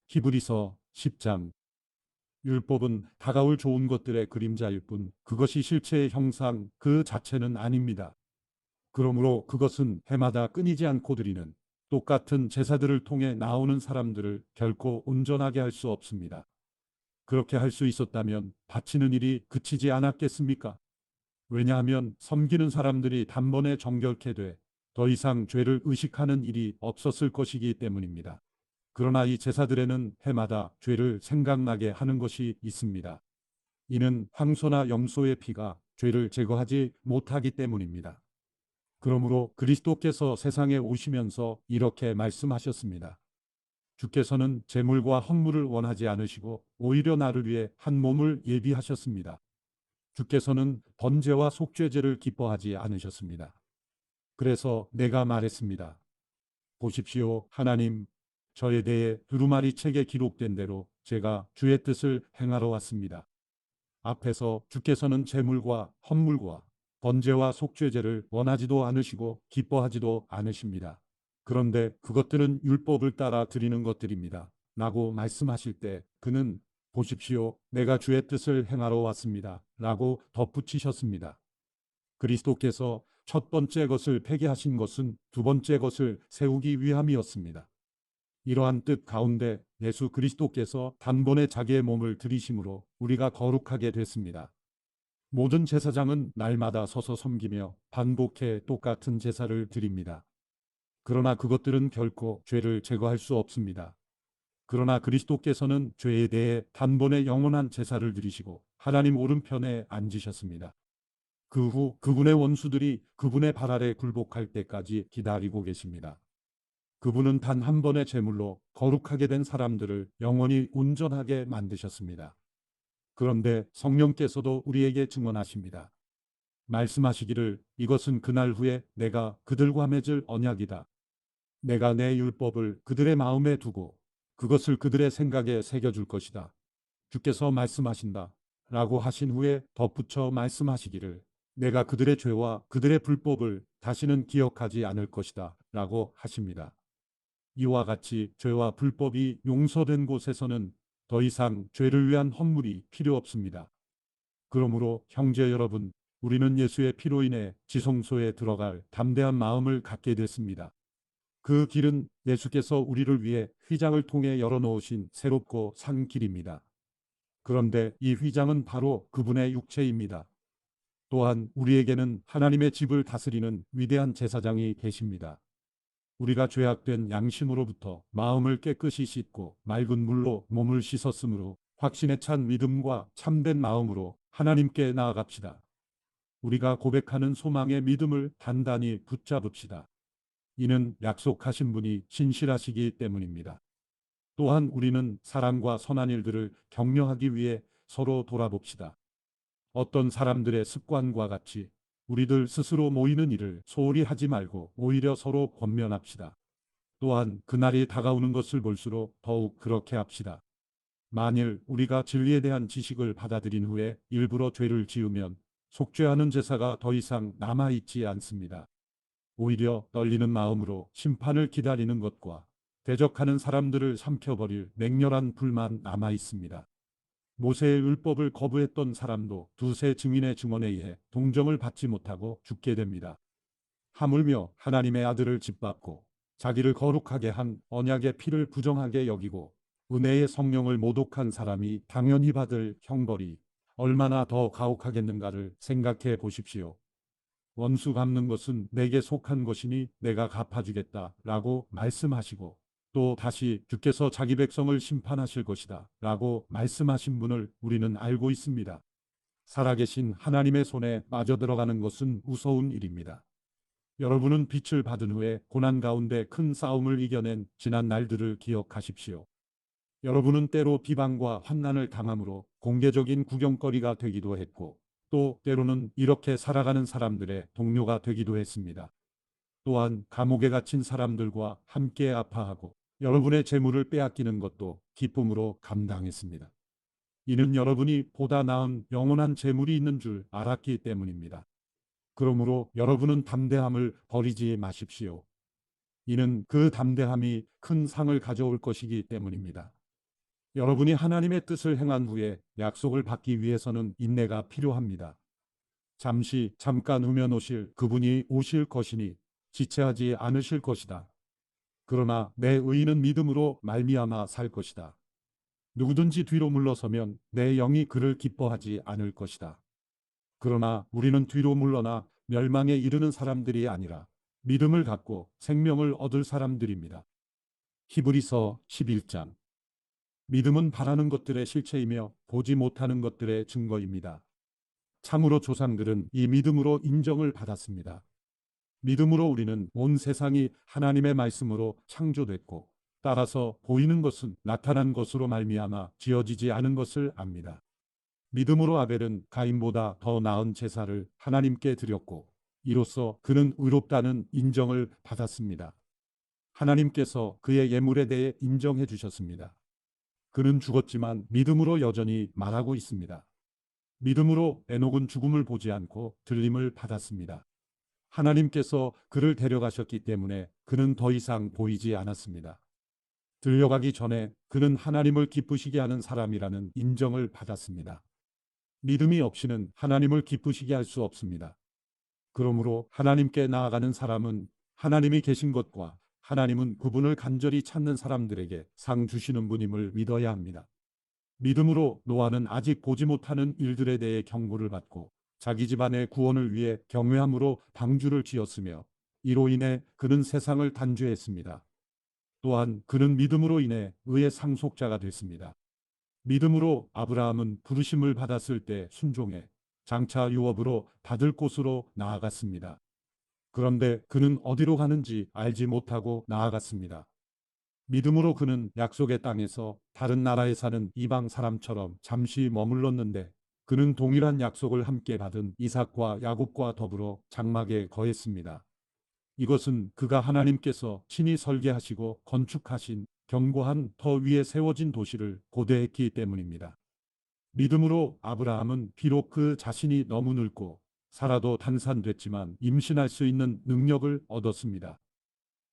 히브리서 10장. 율법은 다가올 좋은 것들의 그림자일 뿐 그것이 실체의 형상 그 자체는 아닙니다. 그러므로 그것은 해마다 끊이지 않고 드리는 똑같은 제사들을 통해 나오는 사람들을 결코 온전하게 할 수 없습니다. 그렇게 할 수 있었다면 바치는 일이 그치지 않았겠습니까? 왜냐하면 섬기는 사람들이 단번에 정결케 돼 더 이상 죄를 의식하는 일이 없었을 것이기 때문입니다. 그러나 이 제사들에는 해마다 죄를 생각나게 하는 것이 있습니다. 이는 황소나 염소의 피가 죄를 제거하지 못하기 때문입니다. 그러므로 그리스도께서 세상에 오시면서 이렇게 말씀하셨습니다. 주께서는 제물과 헌물을 원하지 않으시고 오히려 나를 위해 한 몸을 예비하셨습니다. 주께서는 번제와 속죄제를 기뻐하지 않으셨습니다. 그래서 내가 말했습니다. 보십시오, 하나님, 저에 대해 두루마리 책에 기록된 대로 제가 주의 뜻을 행하러 왔습니다. 앞에서 주께서는 제물과 헌물과 번제와 속죄제를 원하지도 않으시고 기뻐하지도 않으십니다. 그런데 그것들은 율법을 따라 드리는 것들입니다. 라고 말씀하실 때 그는 보십시오, 내가 주의 뜻을 행하러 왔습니다. 라고 덧붙이셨습니다. 그리스도께서 첫 번째 것을 폐기하신 것은 두 번째 것을 세우기 위함이었습니다. 이러한 뜻 가운데 예수 그리스도께서 단번에 자기의 몸을 들이심으로 우리가 거룩하게 됐습니다. 모든 제사장은 날마다 서서 섬기며 반복해 똑같은 제사를 드립니다. 그러나 그것들은 결코 죄를 제거할 수 없습니다. 그러나 그리스도께서는 죄에 대해 단번에 영원한 제사를 드리시고 하나님 오른편에 앉으셨습니다. 그 후 그분의 원수들이 그분의 발 아래 굴복할 때까지 기다리고 계십니다. 그분은 단 한 번의 제물로 거룩하게 된 사람들을 영원히 온전하게 만드셨습니다. 그런데 성령께서도 우리에게 증언하십니다. 말씀하시기를 이것은 그날 후에 내가 그들과 맺을 언약이다. 내가 내 율법을 그들의 마음에 두고 그것을 그들의 생각에 새겨줄 것이다. 주께서 말씀하신다. 라고 하신 후에 덧붙여 말씀하시기를 내가 그들의 죄와 그들의 불법을 다시는 기억하지 않을 것이다. 라고 하십니다. 이와 같이 죄와 불법이 용서된 곳에서는 더 이상 죄를 위한 헌물이 필요 없습니다. 그러므로 형제 여러분, 우리는 예수의 피로 인해 지성소에 들어갈 담대한 마음을 갖게 됐습니다. 그 길은 예수께서 우리를 위해 휘장을 통해 열어놓으신 새롭고 산 길입니다. 그런데 이 휘장은 바로 그분의 육체입니다. 또한 우리에게는 하나님의 집을 다스리는 위대한 제사장이 계십니다. 우리가 죄악된 양심으로부터 마음을 깨끗이 씻고 맑은 물로 몸을 씻었으므로 확신에 찬 믿음과 참된 마음으로 하나님께 나아갑시다. 우리가 고백하는 소망의 믿음을 단단히 붙잡읍시다. 이는 약속하신 분이 신실하시기 때문입니다. 또한 우리는 사랑과 선한 일들을 격려하기 위해 서로 돌아봅시다. 어떤 사람들의 습관과 같이 우리들 스스로 모이는 일을 소홀히 하지 말고 오히려 서로 권면합시다. 또한 그날이 다가오는 것을 볼수록 더욱 그렇게 합시다. 만일 우리가 진리에 대한 지식을 받아들인 후에 일부러 죄를 지으면 속죄하는 제사가 더 이상 남아있지 않습니다. 오히려 떨리는 마음으로 심판을 기다리는 것과 대적하는 사람들을 삼켜버릴 맹렬한 불만 남아 있습니다. 모세의 율법을 거부했던 사람도 두세 증인의 증언에 의해 동정을 받지 못하고 죽게 됩니다. 하물며 하나님의 아들을 짓밟고 자기를 거룩하게 한 언약의 피를 부정하게 여기고 은혜의 성령을 모독한 사람이 당연히 받을 형벌이 얼마나 더 가혹하겠는가를 생각해 보십시오. 원수 갚는 것은 내게 속한 것이니 내가 갚아주겠다 라고 말씀하시고 또 다시 주께서 자기 백성을 심판하실 것이다 라고 말씀하신 분을 우리는 알고 있습니다. 살아계신 하나님의 손에 빠져들어가는 것은 무서운 일입니다. 여러분은 빛을 받은 후에 고난 가운데 큰 싸움을 이겨낸 지난 날들을 기억하십시오. 여러분은 때로 비방과 환난을 당함으로 공개적인 구경거리가 되기도 했고 또 때로는 이렇게 살아가는 사람들의 동료가 되기도 했습니다. 또한 감옥에 갇힌 사람들과 함께 아파하고 여러분의 재물을 빼앗기는 것도 기쁨으로 감당했습니다. 이는 여러분이 보다 나은 영원한 재물이 있는 줄 알았기 때문입니다. 그러므로 여러분은 담대함을 버리지 마십시오. 이는 그 담대함이 큰 상을 가져올 것이기 때문입니다. 여러분이 하나님의 뜻을 행한 후에 약속을 받기 위해서는 인내가 필요합니다. 잠깐 후면 오실 그분이 오실 것이니 지체하지 않으실 것이다. 그러나 내 의인은 믿음으로 말미암아 살 것이다. 누구든지 뒤로 물러서면 내 영이 그를 기뻐하지 않을 것이다. 그러나 우리는 뒤로 물러나 멸망에 이르는 사람들이 아니라 믿음을 갖고 생명을 얻을 사람들입니다. 히브리서 11장. 믿음은 바라는 것들의 실체이며 보지 못하는 것들의 증거입니다. 참으로 조상들은 이 믿음으로 인정을 받았습니다. 믿음으로 우리는 온 세상이 하나님의 말씀으로 창조됐고 따라서 보이는 것은 나타난 것으로 말미암아 지어지지 않은 것을 압니다. 믿음으로 아벨은 가인보다 더 나은 제사를 하나님께 드렸고 이로써 그는 의롭다는 인정을 받았습니다. 하나님께서 그의 예물에 대해 인정해 주셨습니다. 그는 죽었지만 믿음으로 여전히 말하고 있습니다. 믿음으로 에녹은 죽음을 보지 않고 들림을 받았습니다. 하나님께서 그를 데려가셨기 때문에 그는 더 이상 보이지 않았습니다. 들려가기 전에 그는 하나님을 기쁘시게 하는 사람이라는 인정을 받았습니다. 믿음이 없이는 하나님을 기쁘시게 할 수 없습니다. 그러므로 하나님께 나아가는 사람은 하나님이 계신 것과 하나님은 그분을 간절히 찾는 사람들에게 상 주시는 분임을 믿어야 합니다. 믿음으로 노아는 아직 보지 못하는 일들에 대해 경고를 받고 자기 집안의 구원을 위해 경외함으로 방주를 지었으며 이로 인해 그는 세상을 단죄했습니다. 또한 그는 믿음으로 인해 의의 상속자가 됐습니다. 믿음으로 아브라함은 부르심을 받았을 때 순종해 장차 유업으로 받을 곳으로 나아갔습니다. 그런데 그는 어디로 가는지 알지 못하고 나아갔습니다. 믿음으로 그는 약속의 땅에서 다른 나라에 사는 이방 사람처럼 잠시 머물렀는데 그는 동일한 약속을 함께 받은 이삭과 야곱과 더불어 장막에 거했습니다. 이것은 그가 하나님께서 친히 설계하시고 건축하신 견고한 터 위에 세워진 도시를 고대했기 때문입니다. 믿음으로 아브라함은 비록 그 자신이 너무 늙고 살아도 단산됐지만 임신할 수 있는 능력을 얻었습니다.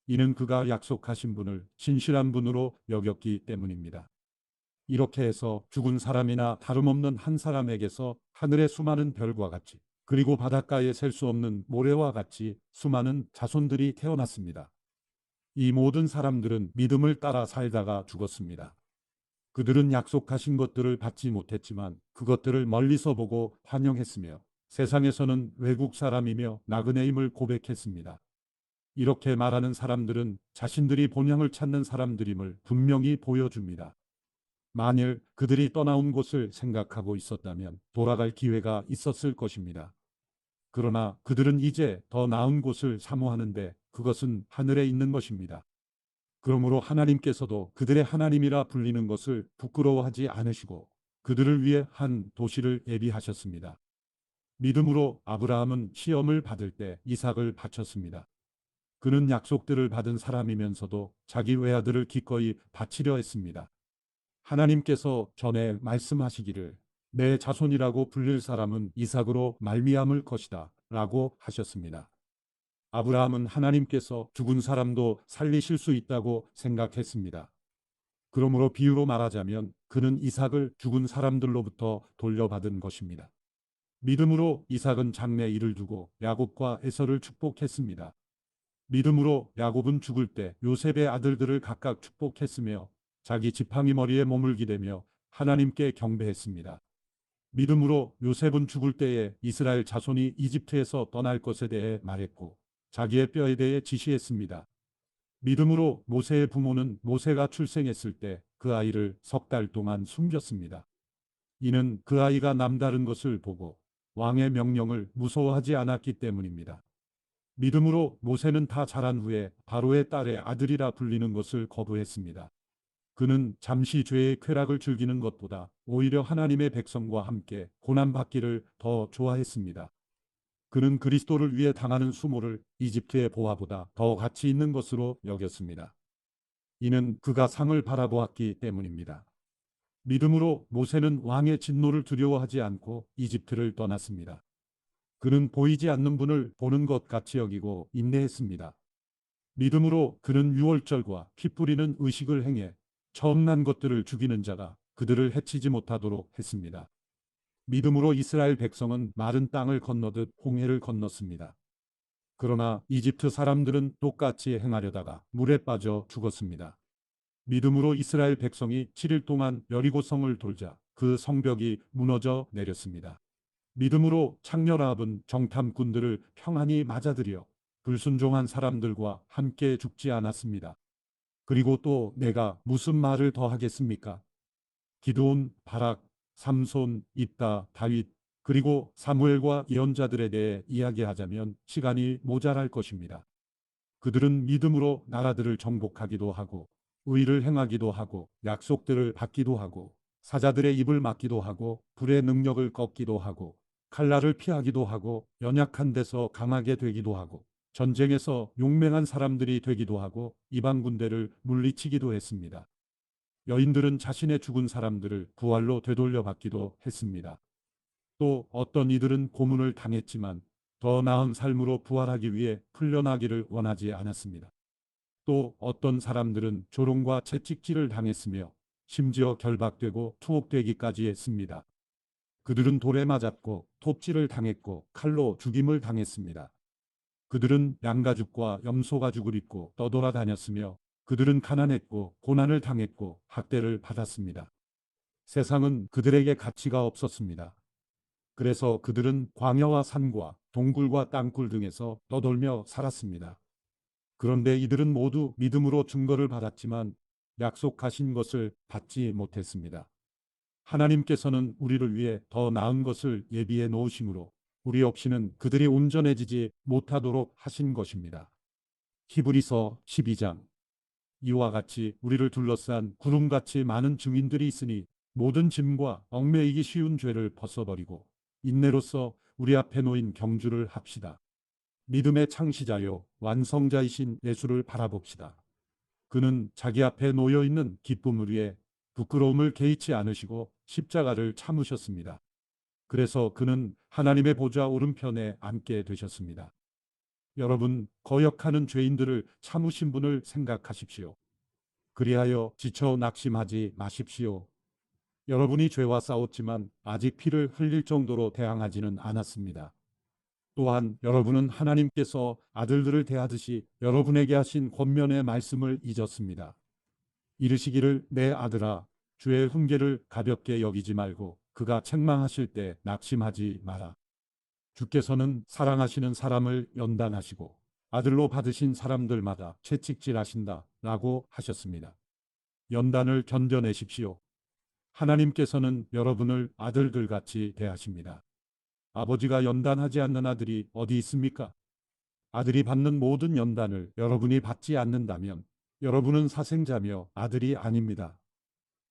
이는 그가 약속하신 분을 신실한 분으로 여겼기 때문입니다. 이렇게 해서 죽은 사람이나 다름없는 한 사람에게서 하늘의 수많은 별과 같이 그리고 바닷가에 셀 수 없는 모래와 같이 수많은 자손들이 태어났습니다. 이 모든 사람들은 믿음을 따라 살다가 죽었습니다. 그들은 약속하신 것들을 받지 못했지만 그것들을 멀리서 보고 환영했으며 세상에서는 외국 사람이며 나그네임을 고백했습니다. 이렇게 말하는 사람들은 자신들이 본향을 찾는 사람들임을 분명히 보여줍니다. 만일 그들이 떠나온 곳을 생각하고 있었다면 돌아갈 기회가 있었을 것입니다. 그러나 그들은 이제 더 나은 곳을 사모하는데 그것은 하늘에 있는 것입니다. 그러므로 하나님께서도 그들의 하나님이라 불리는 것을 부끄러워하지 않으시고 그들을 위해 한 도시를 예비하셨습니다. 믿음으로 아브라함은 시험을 받을 때 이삭을 바쳤습니다. 그는 약속들을 받은 사람이면서도 자기 외아들을 기꺼이 바치려 했습니다. 하나님께서 전에 말씀하시기를 내 자손이라고 불릴 사람은 이삭으로 말미암을 것이다 라고 하셨습니다. 아브라함은 하나님께서 죽은 사람도 살리실 수 있다고 생각했습니다. 그러므로 비유로 말하자면 그는 이삭을 죽은 사람들로부터 돌려받은 것입니다. 믿음으로 이삭은 장래 일을 두고 야곱과 에서를 축복했습니다. 믿음으로 야곱은 죽을 때 요셉의 아들들을 각각 축복했으며 자기 지팡이 머리에 몸을 기대며 하나님께 경배했습니다. 믿음으로 요셉은 죽을 때에 이스라엘 자손이 이집트에서 떠날 것에 대해 말했고 자기의 뼈에 대해 지시했습니다. 믿음으로 모세의 부모는 모세가 출생했을 때 그 아이를 3달 동안 숨겼습니다. 이는 그 아이가 남다른 것을 보고 왕의 명령을 무서워하지 않았기 때문입니다. 믿음으로 모세는 다 자란 후에 바로의 딸의 아들이라 불리는 것을 거부했습니다. 그는 잠시 죄의 쾌락을 즐기는 것보다 오히려 하나님의 백성과 함께 고난받기를 더 좋아했습니다. 그는 그리스도를 위해 당하는 수모를 이집트의 보화보다 더 가치 있는 것으로 여겼습니다. 이는 그가 상을 바라보았기 때문입니다. 믿음으로 모세는 왕의 진노를 두려워하지 않고 이집트를 떠났습니다. 그는 보이지 않는 분을 보는 것 같이 여기고 인내했습니다. 믿음으로 그는 유월절과 피 뿌리는 의식을 행해 처음 난 것들을 죽이는 자가 그들을 해치지 못하도록 했습니다. 믿음으로 이스라엘 백성은 마른 땅을 건너듯 홍해를 건넜습니다. 그러나 이집트 사람들은 똑같이 행하려다가 물에 빠져 죽었습니다. 믿음으로 이스라엘 백성이 7일 동안 여리고성을 돌자 그 성벽이 무너져 내렸습니다. 믿음으로 창녀 라합은 정탐꾼들을 평안히 맞아들여 불순종한 사람들과 함께 죽지 않았습니다. 그리고 또 내가 무슨 말을 더 하겠습니까? 기드온, 바락, 삼손, 입다, 다윗, 그리고 사무엘과 예언자들에 대해 이야기하자면 시간이 모자랄 것입니다. 그들은 믿음으로 나라들을 정복하기도 하고 의를 행하기도 하고 약속들을 받기도 하고 사자들의 입을 막기도 하고 불의 능력을 꺾기도 하고 칼날을 피하기도 하고 연약한 데서 강하게 되기도 하고 전쟁에서 용맹한 사람들이 되기도 하고 이방 군대를 물리치기도 했습니다. 여인들은 자신의 죽은 사람들을 부활로 되돌려 받기도 했습니다. 또 어떤 이들은 고문을 당했지만 더 나은 삶으로 부활하기 위해 풀려나기를 원하지 않았습니다. 또 어떤 사람들은 조롱과 채찍질을 당했으며 심지어 결박되고 투옥되기까지 했습니다. 그들은 돌에 맞았고 톱질을 당했고 칼로 죽임을 당했습니다. 그들은 양가죽과 염소가죽을 입고 떠돌아다녔으며 그들은 가난했고 고난을 당했고 학대를 받았습니다. 세상은 그들에게 가치가 없었습니다. 그래서 그들은 광야와 산과 동굴과 땅굴 등에서 떠돌며 살았습니다. 그런데 이들은 모두 믿음으로 증거를 받았지만 약속하신 것을 받지 못했습니다. 하나님께서는 우리를 위해 더 나은 것을 예비해 놓으심으로 우리 없이는 그들이 온전해지지 못하도록 하신 것입니다. 히브리서 12장. 이와 같이 우리를 둘러싼 구름같이 많은 증인들이 있으니 모든 짐과 얽매이기 쉬운 죄를 벗어버리고 인내로써 우리 앞에 놓인 경주를 합시다. 믿음의 창시자요 완성자이신 예수를 바라봅시다. 그는 자기 앞에 놓여있는 기쁨을 위해 부끄러움을 개의치 않으시고 십자가를 참으셨습니다. 그래서 그는 하나님의 보좌 오른편에 앉게 되셨습니다. 여러분, 거역하는 죄인들을 참으신 분을 생각하십시오. 그리하여 지쳐 낙심하지 마십시오. 여러분이 죄와 싸웠지만 아직 피를 흘릴 정도로 대항하지는 않았습니다. 또한 여러분은 하나님께서 아들들을 대하듯이 여러분에게 하신 권면의 말씀을 잊었습니다. 이르시기를 내 아들아 주의 훈계를 가볍게 여기지 말고 그가 책망하실 때 낙심하지 마라. 주께서는 사랑하시는 사람을 연단하시고 아들로 받으신 사람들마다 채찍질하신다 라고 하셨습니다. 연단을 견뎌내십시오. 하나님께서는 여러분을 아들들같이 대하십니다. 아버지가 연단하지 않는 아들이 어디 있습니까? 아들이 받는 모든 연단을 여러분이 받지 않는다면 여러분은 사생자며 아들이 아닙니다.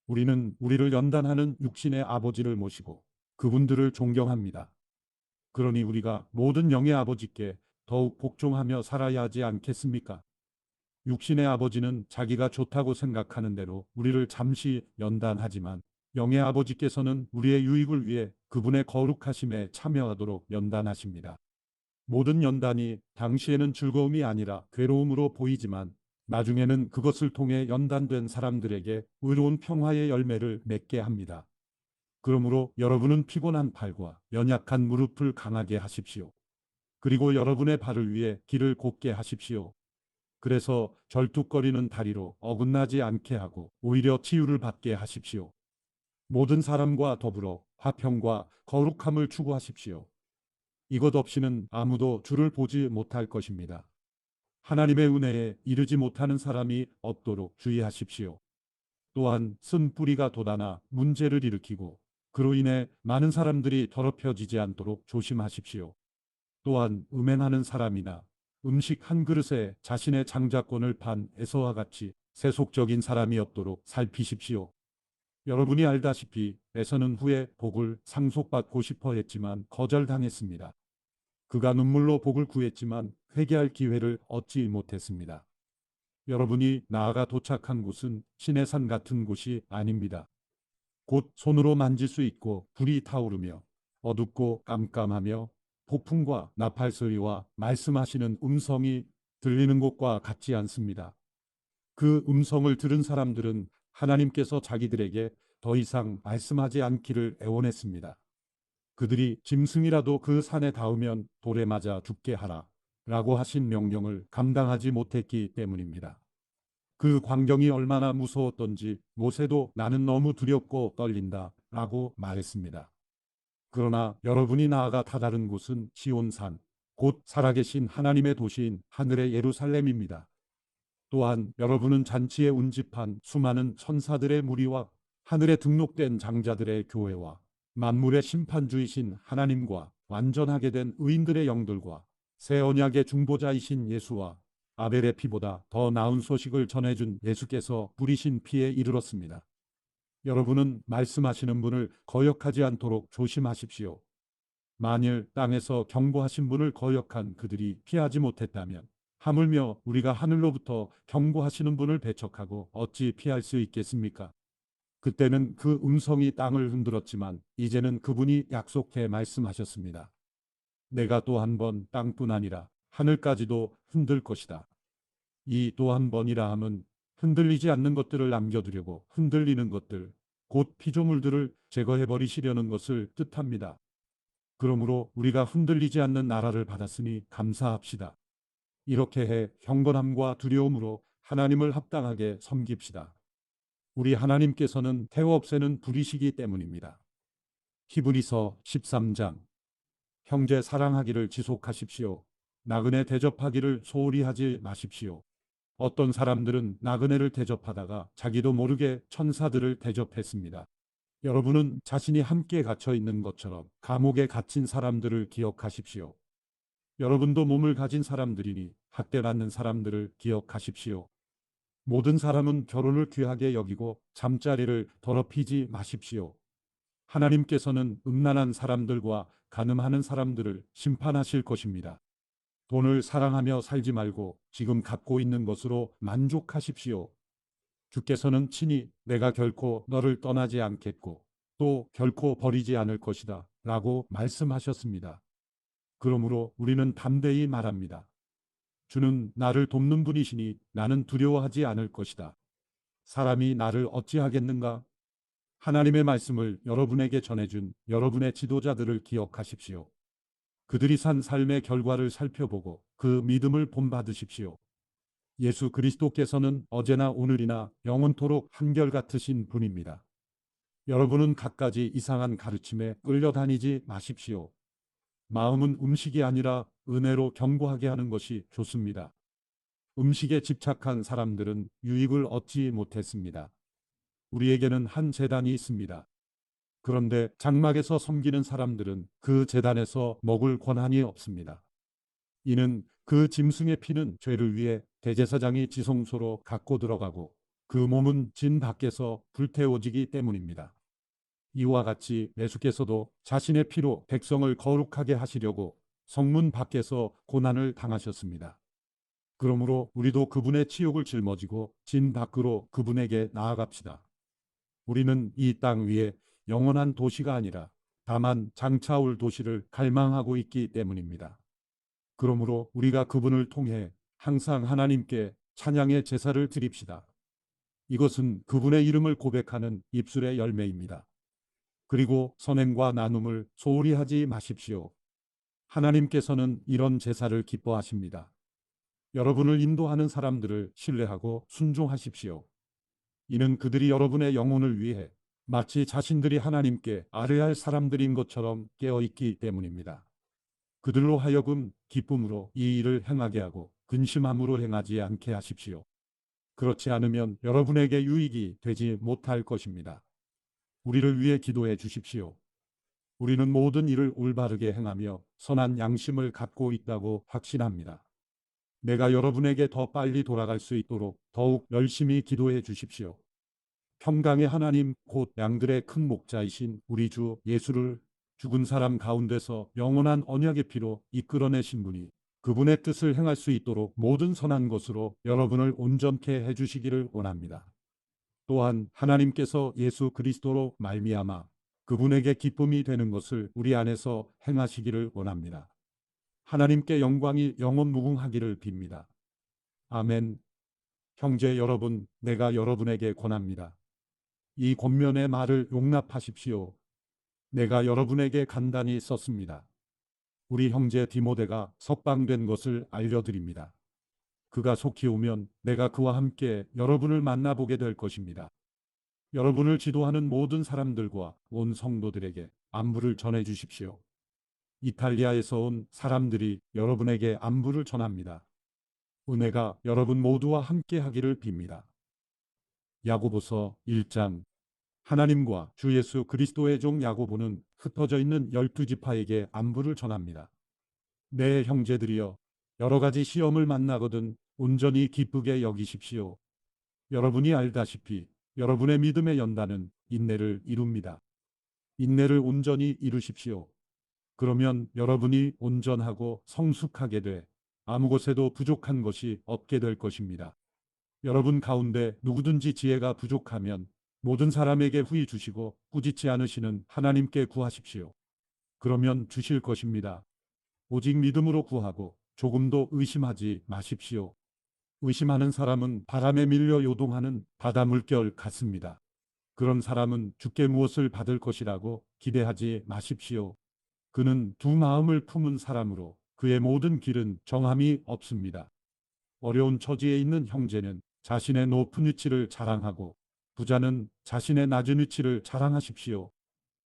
우리는 우리를 연단하는 육신의 아버지를 모시고 그분들을 존경합니다. 그러니 우리가 모든 영의 아버지께 더욱 복종하며 살아야 하지 않겠습니까? 육신의 아버지는 자기가 좋다고 생각하는 대로 우리를 잠시 연단하지만 영의 아버지께서는 우리의 유익을 위해 그분의 거룩하심에 참여하도록 연단하십니다. 모든 연단이 당시에는 즐거움이 아니라 괴로움으로 보이지만 나중에는 그것을 통해 연단된 사람들에게 의로운 평화의 열매를 맺게 합니다. 그러므로 여러분은 피곤한 팔과 연약한 무릎을 강하게 하십시오. 그리고 여러분의 발을 위해 길을 곱게 하십시오. 그래서 절뚝거리는 다리로 어긋나지 않게 하고 오히려 치유를 받게 하십시오. 모든 사람과 더불어 화평과 거룩함을 추구하십시오. 이것 없이는 아무도 주를 보지 못할 것입니다. 하나님의 은혜에 이르지 못하는 사람이 없도록 주의하십시오. 또한 쓴 뿌리가 돋아나 문제를 일으키고 그로 인해 많은 사람들이 더럽혀지지 않도록 조심하십시오. 또한 음행하는 사람이나 음식 한 그릇에 자신의 장자권을 판 에서와 같이 세속적인 사람이 없도록 살피십시오. 여러분이 알다시피 에서는 후에 복을 상속받고 싶어 했지만 거절당했습니다. 그가 눈물로 복을 구했지만 회개할 기회를 얻지 못했습니다. 여러분이 나아가 도착한 곳은 신의 산 같은 곳이 아닙니다. 곧 손으로 만질 수 있고 불이 타오르며 어둡고 깜깜하며 폭풍과 나팔 소리와 말씀하시는 음성이 들리는 곳과 같지 않습니다. 그 음성을 들은 사람들은 하나님께서 자기들에게 더 이상 말씀하지 않기를 애원했습니다. 그들이 짐승이라도 그 산에 닿으면 돌에 맞아 죽게 하라 라고 하신 명령을 감당하지 못했기 때문입니다. 그 광경이 얼마나 무서웠던지 모세도 나는 너무 두렵고 떨린다 라고 말했습니다. 그러나 여러분이 나아가 다다른 곳은 시온산, 곧 살아계신 하나님의 도시인 하늘의 예루살렘입니다. 또한 여러분은 잔치에 운집한 수많은 천사들의 무리와 하늘에 등록된 장자들의 교회와 만물의 심판주이신 하나님과 완전하게 된 의인들의 영들과 새 언약의 중보자이신 예수와 아벨의 피보다 더 나은 소식을 전해준 예수께서 뿌리신 피에 이르렀습니다. 여러분은 말씀하시는 분을 거역하지 않도록 조심하십시오. 만일 땅에서 경고하신 분을 거역한 그들이 피하지 못했다면 하물며 우리가 하늘로부터 경고하시는 분을 배척하고 어찌 피할 수 있겠습니까? 그때는 그 음성이 땅을 흔들었지만 이제는 그분이 약속해 말씀하셨습니다. 내가 또 한 번 땅뿐 아니라 하늘까지도 흔들 것이다. 이 또 한 번이라 함은 흔들리지 않는 것들을 남겨두려고 흔들리는 것들, 곧 피조물들을 제거해 버리시려는 것을 뜻합니다. 그러므로 우리가 흔들리지 않는 나라를 받았으니 감사합시다. 이렇게 해 경건함과 두려움으로 하나님을 합당하게 섬깁시다. 우리 하나님께서는 태워 없애는 불이시기 때문입니다. 히브리서 13장. 형제 사랑하기를 지속하십시오. 나그네 대접하기를 소홀히 하지 마십시오. 어떤 사람들은 나그네를 대접하다가 자기도 모르게 천사들을 대접했습니다. 여러분은 자신이 함께 갇혀 있는 것처럼 감옥에 갇힌 사람들을 기억하십시오. 여러분도 몸을 가진 사람들이니 학대받는 사람들을 기억하십시오. 모든 사람은 결혼을 귀하게 여기고 잠자리를 더럽히지 마십시오. 하나님께서는 음란한 사람들과 간음하는 사람들을 심판하실 것입니다. 돈을 사랑하며 살지 말고 지금 갖고 있는 것으로 만족하십시오. 주께서는 친히 내가 결코 너를 떠나지 않겠고 또 결코 버리지 않을 것이다 라고 말씀하셨습니다. 그러므로 우리는 담대히 말합니다. 주는 나를 돕는 분이시니 나는 두려워하지 않을 것이다. 사람이 나를 어찌하겠는가? 하나님의 말씀을 여러분에게 전해준 여러분의 지도자들을 기억하십시오. 그들이 산 삶의 결과를 살펴보고 그 믿음을 본받으십시오. 예수 그리스도께서는 어제나 오늘이나 영원토록 한결같으신 분입니다. 여러분은 갖가지 이상한 가르침에 끌려다니지 마십시오. 마음은 음식이 아니라 은혜로 경고하게 하는 것이 좋습니다. 음식에 집착한 사람들은 유익을 얻지 못했습니다. 우리에게는 한 제단이 있습니다. 그런데 장막에서 섬기는 사람들은 그 제단에서 먹을 권한이 없습니다. 이는 그 짐승의 피는 죄를 위해 대제사장이 지성소로 갖고 들어가고 그 몸은 진 밖에서 불태워지기 때문입니다. 이와 같이 예수께서도 자신의 피로 백성을 거룩하게 하시려고 성문 밖에서 고난을 당하셨습니다. 그러므로 우리도 그분의 치욕을 짊어지고 진 밖으로 그분에게 나아갑시다. 우리는 이 땅 위에 영원한 도시가 아니라 다만 장차 올 도시를 갈망하고 있기 때문입니다. 그러므로 우리가 그분을 통해 항상 하나님께 찬양의 제사를 드립시다. 이것은 그분의 이름을 고백하는 입술의 열매입니다. 그리고 선행과 나눔을 소홀히 하지 마십시오. 하나님께서는 이런 제사를 기뻐하십니다. 여러분을 인도하는 사람들을 신뢰하고 순종하십시오. 이는 그들이 여러분의 영혼을 위해 마치 자신들이 하나님께 아뢰할 사람들인 것처럼 깨어있기 때문입니다. 그들로 하여금 기쁨으로 이 일을 행하게 하고 근심함으로 행하지 않게 하십시오. 그렇지 않으면 여러분에게 유익이 되지 못할 것입니다. 우리를 위해 기도해 주십시오. 우리는 모든 일을 올바르게 행하며 선한 양심을 갖고 있다고 확신합니다. 내가 여러분에게 더 빨리 돌아갈 수 있도록 더욱 열심히 기도해 주십시오. 평강의 하나님 곧 양들의 큰 목자이신 우리 주 예수를 죽은 사람 가운데서 영원한 언약의 피로 이끌어내신 분이 그분의 뜻을 행할 수 있도록 모든 선한 것으로 여러분을 온전케 해주시기를 원합니다. 또한 하나님께서 예수 그리스도로 말미암아 그분에게 기쁨이 되는 것을 우리 안에서 행하시기를 원합니다. 하나님께 영광이 영원 무궁하기를 빕니다. 아멘. 형제 여러분, 내가 여러분에게 권합니다. 이 권면의 말을 용납하십시오. 내가 여러분에게 간단히 썼습니다. 우리 형제 디모데가 석방된 것을 알려드립니다. 그가 속히 오면 내가 그와 함께 여러분을 만나보게 될 것입니다. 여러분을 지도하는 모든 사람들과 온 성도들에게 안부를 전해 주십시오. 이탈리아에서 온 사람들이 여러분에게 안부를 전합니다. 은혜가 여러분 모두와 함께 하기를 빕니다. 야고보서 1장. 하나님과 주 예수 그리스도의 종 야고보는 흩어져 있는 12지파에게 안부를 전합니다. 내 형제들이여, 여러 가지 시험을 만나거든 온전히 기쁘게 여기십시오. 여러분이 알다시피 여러분의 믿음의 연단은 인내를 이룹니다. 인내를 온전히 이루십시오. 그러면 여러분이 온전하고 성숙하게 돼 아무 곳에도 부족한 것이 없게 될 것입니다. 여러분 가운데 누구든지 지혜가 부족하면 모든 사람에게 후히 주시고 꾸짖지 않으시는 하나님께 구하십시오. 그러면 주실 것입니다. 오직 믿음으로 구하고 조금도 의심하지 마십시오. 의심하는 사람은 바람에 밀려 요동하는 바다 물결 같습니다. 그런 사람은 주께 무엇을 받을 것이라고 기대하지 마십시오. 그는 두 마음을 품은 사람으로 그의 모든 길은 정함이 없습니다. 어려운 처지에 있는 형제는 자신의 높은 위치를 자랑하고 부자는 자신의 낮은 위치를 자랑하십시오.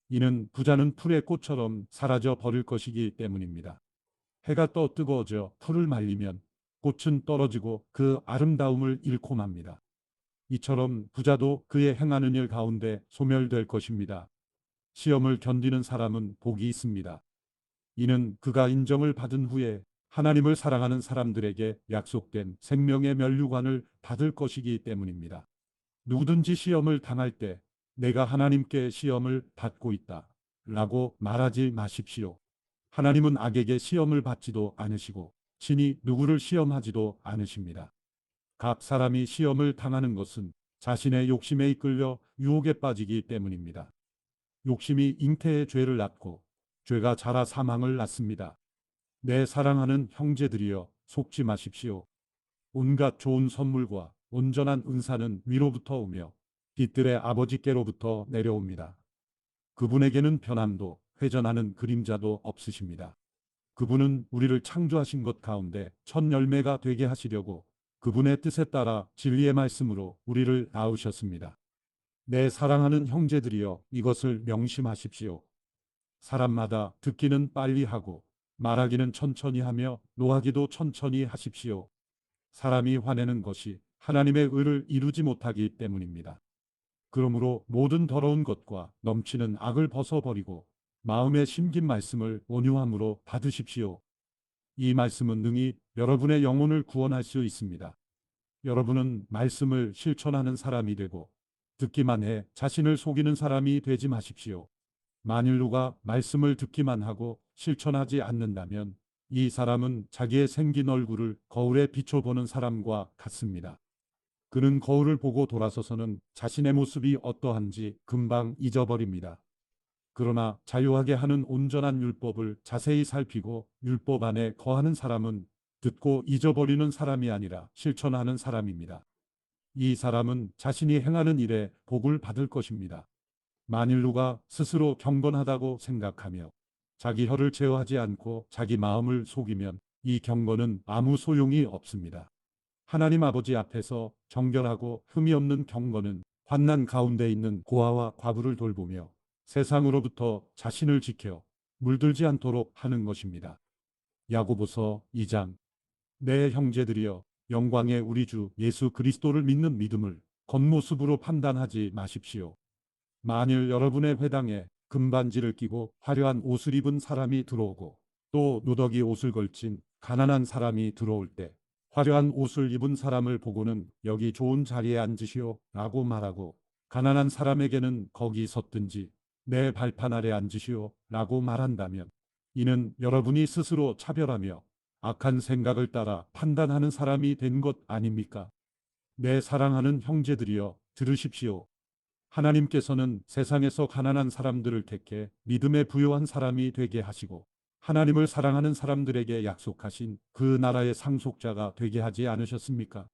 이는 부자는 풀의 꽃처럼 사라져 버릴 것이기 때문입니다. 해가 떠 뜨거워져 풀을 말리면 꽃은 떨어지고 그 아름다움을 잃고 맙니다. 이처럼 부자도 그의 행하는 일 가운데 소멸될 것입니다. 시험을 견디는 사람은 복이 있습니다. 이는 그가 인정을 받은 후에 하나님을 사랑하는 사람들에게 약속된 생명의 면류관을 받을 것이기 때문입니다. 누구든지 시험을 당할 때 내가 하나님께 시험을 받고 있다 라고 말하지 마십시오. 하나님은 악에게 시험을 받지도 않으시고 친히 누구를 시험하지도 않으십니다. 각 사람이 시험을 당하는 것은 자신의 욕심에 이끌려 유혹에 빠지기 때문입니다. 욕심이 잉태의 죄를 낳고 죄가 자라 사망을 낳습니다. 내 사랑하는 형제들이여, 속지 마십시오. 온갖 좋은 선물과 온전한 은사는 위로부터 오며 빛들의 아버지께로부터 내려옵니다. 그분에게는 변함도 회전하는 그림자도 없으십니다. 그분은 우리를 창조하신 것 가운데 첫 열매가 되게 하시려고 그분의 뜻에 따라 진리의 말씀으로 우리를 낳으셨습니다. 내 사랑하는 형제들이여, 이것을 명심하십시오. 사람마다 듣기는 빨리 하고 말하기는 천천히 하며 노하기도 천천히 하십시오. 사람이 화내는 것이 하나님의 의를 이루지 못하기 때문입니다. 그러므로 모든 더러운 것과 넘치는 악을 벗어버리고 마음에 심긴 말씀을 온유함으로 받으십시오. 이 말씀은 능히 여러분의 영혼을 구원할 수 있습니다. 여러분은 말씀을 실천하는 사람이 되고 듣기만 해 자신을 속이는 사람이 되지 마십시오. 만일 누가 말씀을 듣기만 하고 실천하지 않는다면 이 사람은 자기의 생긴 얼굴을 거울에 비춰보는 사람과 같습니다. 그는 거울을 보고 돌아서서는 자신의 모습이 어떠한지 금방 잊어버립니다. 그러나 자유하게 하는 온전한 율법을 자세히 살피고 율법 안에 거하는 사람은 듣고 잊어버리는 사람이 아니라 실천하는 사람입니다. 이 사람은 자신이 행하는 일에 복을 받을 것입니다. 만일 누가 스스로 경건하다고 생각하며 자기 혀를 제어하지 않고 자기 마음을 속이면 이 경건은 아무 소용이 없습니다. 하나님 아버지 앞에서 정결하고 흠이 없는 경건은 환난 가운데 있는 고아와 과부를 돌보며 세상으로부터 자신을 지켜 물들지 않도록 하는 것입니다. 야고보서 2장. 내 형제들이여, 영광의 우리 주 예수 그리스도를 믿는 믿음을 겉모습으로 판단하지 마십시오. 만일 여러분의 회당에 금반지를 끼고 화려한 옷을 입은 사람이 들어오고 또 누더기 옷을 걸친 가난한 사람이 들어올 때 화려한 옷을 입은 사람을 보고는 여기 좋은 자리에 앉으시오 라고 말하고 가난한 사람에게는 거기 섰든지 내 발판 아래 앉으시오 라고 말한다면 이는 여러분이 스스로 차별하며 악한 생각을 따라 판단하는 사람이 된 것 아닙니까? 내 사랑하는 형제들이여, 들으십시오. 하나님께서는 세상에서 가난한 사람들을 택해 믿음에 부요한 사람이 되게 하시고 하나님을 사랑하는 사람들에게 약속하신 그 나라의 상속자가 되게 하지 않으셨습니까?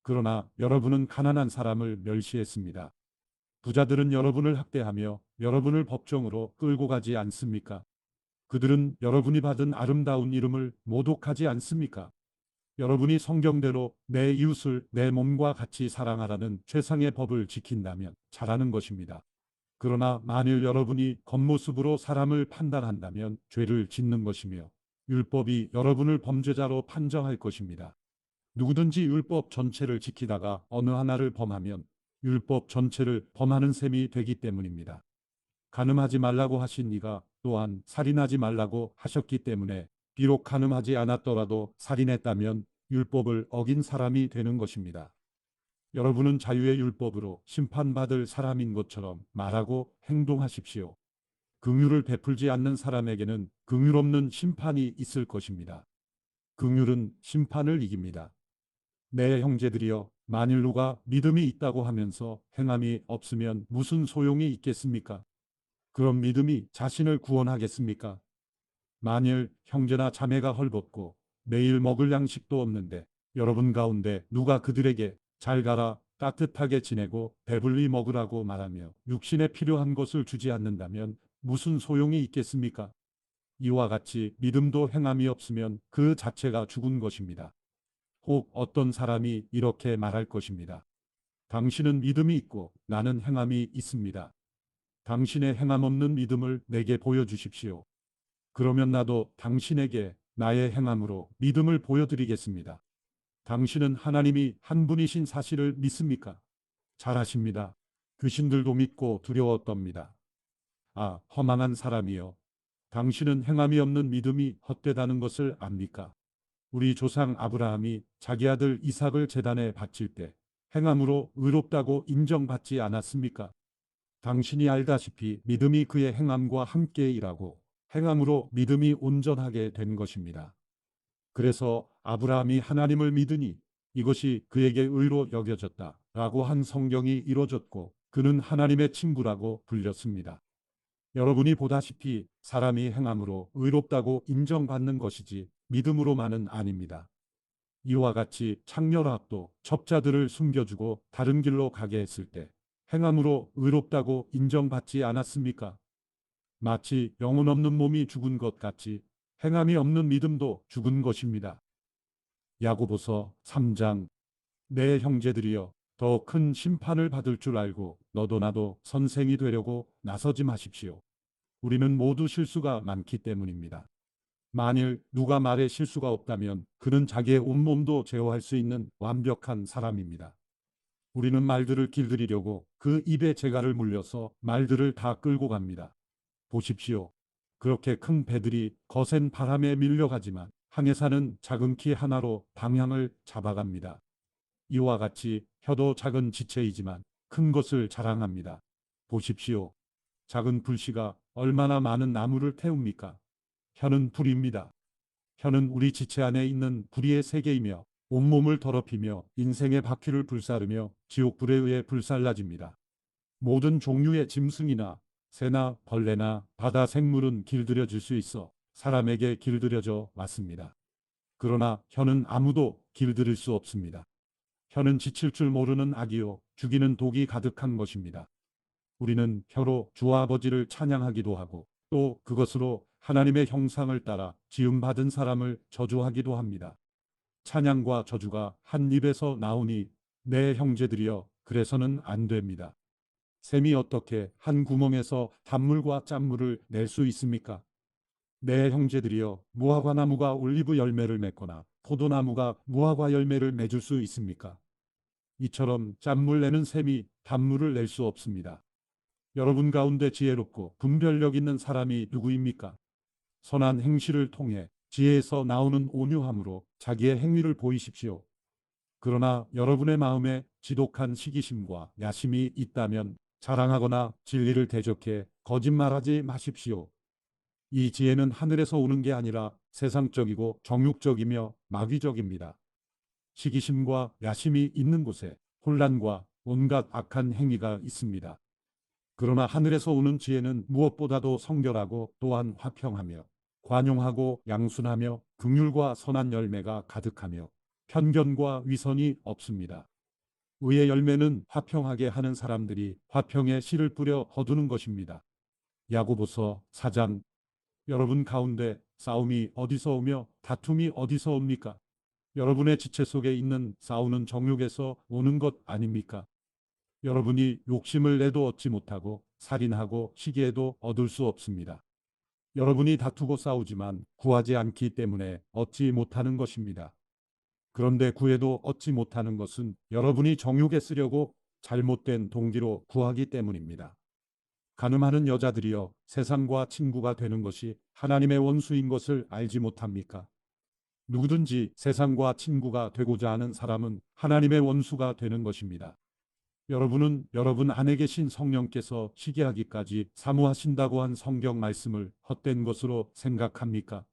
그러나 여러분은 가난한 사람을 멸시했습니다. 부자들은 여러분을 학대하며 여러분을 법정으로 끌고 가지 않습니까? 그들은 여러분이 받은 아름다운 이름을 모독하지 않습니까? 여러분이 성경대로 내 이웃을 내 몸과 같이 사랑하라는 최상의 법을 지킨다면 잘하는 것입니다. 그러나 만일 여러분이 겉모습으로 사람을 판단한다면 죄를 짓는 것이며 율법이 여러분을 범죄자로 판정할 것입니다. 누구든지 율법 전체를 지키다가 어느 하나를 범하면 율법 전체를 범하는 셈이 되기 때문입니다. 간음하지 말라고 하신 이가 또한 살인하지 말라고 하셨기 때문에 비록 간음하지 않았더라도 살인했다면 율법을 어긴 사람이 되는 것입니다. 여러분은 자유의 율법으로 심판받을 사람인 것처럼 말하고 행동하십시오. 긍휼을 베풀지 않는 사람에게는 긍휼 없는 심판이 있을 것입니다. 긍휼은 심판을 이깁니다. 내 형제들이여, 만일 누가 믿음이 있다고 하면서 행함이 없으면 무슨 소용이 있겠습니까? 그런 믿음이 자신을 구원하겠습니까? 만일 형제나 자매가 헐벗고 매일 먹을 양식도 없는데 여러분 가운데 누가 그들에게 잘 가라, 따뜻하게 지내고 배불리 먹으라고 말하며 육신에 필요한 것을 주지 않는다면 무슨 소용이 있겠습니까? 이와 같이 믿음도 행함이 없으면 그 자체가 죽은 것입니다. 혹 어떤 사람이 이렇게 말할 것입니다. 당신은 믿음이 있고 나는 행함이 있습니다. 당신의 행함 없는 믿음을 내게 보여주십시오. 그러면 나도 당신에게 나의 행함으로 믿음을 보여드리겠습니다. 당신은 하나님이 한 분이신 사실을 믿습니까? 잘하십니다. 귀신들도 믿고 두려웠답니다. 아, 허망한 사람이여. 당신은 행함이 없는 믿음이 헛되다는 것을 압니까? 우리 조상 아브라함이 자기 아들 이삭을 제단에 바칠 때 행함으로 의롭다고 인정받지 않았습니까? 당신이 알다시피 믿음이 그의 행함과 함께 일하고 행함으로 믿음이 온전하게 된 것입니다. 그래서 아브라함이 하나님을 믿으니 이것이 그에게 의로 여겨졌다 라고 한 성경이 이루어졌고 그는 하나님의 친구라고 불렸습니다. 여러분이 보다시피 사람이 행함으로 의롭다고 인정받는 것이지 믿음으로만은 아닙니다. 이와 같이 창녀라합도 첩자들을 숨겨주고 다른 길로 가게 했을 때 행함으로 의롭다고 인정받지 않았습니까? 마치 영혼 없는 몸이 죽은 것 같이 행함이 없는 믿음도 죽은 것입니다. 야고보서 3장. 내 형제들이여, 더 큰 심판을 받을 줄 알고 너도 나도 선생이 되려고 나서지 마십시오. 우리는 모두 실수가 많기 때문입니다. 만일 누가 말에 실수가 없다면 그는 자기의 온몸도 제어할 수 있는 완벽한 사람입니다. 우리는 말들을 길들이려고 그 입에 재갈을 물려서 말들을 다 끌고 갑니다. 보십시오. 그렇게 큰 배들이 거센 바람에 밀려가지만 항해 사는 작은 키 하나로 방향을 잡아갑니다. 이와 같이 혀도 작은 지체이지만 큰 것을 자랑합니다. 보십시오. 작은 불씨가 얼마나 많은 나무를 태웁니까? 혀는 불입니다. 혀는 우리 지체 안에 있는 불의의 세계이며 온몸을 더럽히며 인생의 바퀴를 불사르며 지옥불에 의해 불살라집니다. 모든 종류의 짐승이나 새나 벌레나 바다 생물은 길들여질 수 있어 사람에게 길들여져 왔습니다. 그러나 혀는 아무도 길들일 수 없습니다. 혀는 지칠 줄 모르는 악이요 죽이는 독이 가득한 것입니다. 우리는 혀로 주와 아버지를 찬양하기도 하고 또 그것으로 하나님의 형상을 따라 지음받은 사람을 저주하기도 합니다. 찬양과 저주가 한 입에서 나오니 내 형제들이여 그래서는 안 됩니다. 샘이 어떻게 한 구멍에서 단물과 짠물을 낼 수 있습니까? 내 형제들이여 무화과 나무가 올리브 열매를 맺거나 포도나무가 무화과 열매를 맺을 수 있습니까? 이처럼 짠물 내는 샘이 단물을 낼 수 없습니다. 여러분 가운데 지혜롭고 분별력 있는 사람이 누구입니까? 선한 행실을 통해 지혜에서 나오는 온유함으로 자기의 행위를 보이십시오. 그러나 여러분의 마음에 지독한 시기심과 야심이 있다면 자랑하거나 진리를 대적해 거짓말하지 마십시오. 이 지혜는 하늘에서 오는 게 아니라 세상적이고 정욕적이며 마귀적입니다. 시기심과 야심이 있는 곳에 혼란과 온갖 악한 행위가 있습니다. 그러나 하늘에서 오는 지혜는 무엇보다도 성결하고 또한 화평하며 관용하고 양순하며 긍휼과 선한 열매가 가득하며 편견과 위선이 없습니다. 의의 열매는 화평하게 하는 사람들이 화평의 씨를 뿌려 거두는 것입니다. 야고보서 4장. 여러분 가운데 싸움이 어디서 오며 다툼이 어디서 옵니까? 여러분의 지체 속에 있는 싸우는 정욕에서 오는 것 아닙니까? 여러분이 욕심을 내도 얻지 못하고 살인하고 시기에도 얻을 수 없습니다. 여러분이 다투고 싸우지만 구하지 않기 때문에 얻지 못하는 것입니다. 그런데 구해도 얻지 못하는 것은 여러분이 정욕에 쓰려고 잘못된 동기로 구하기 때문입니다. 간음하는 여자들이여 세상과 친구가 되는 것이 하나님의 원수인 것을 알지 못합니까? 누구든지 세상과 친구가 되고자 하는 사람은 하나님의 원수가 되는 것입니다. 여러분은 여러분 안에 계신 성령께서 시기하기까지 사모하신다고 한 성경 말씀을 헛된 것으로 생각합니까?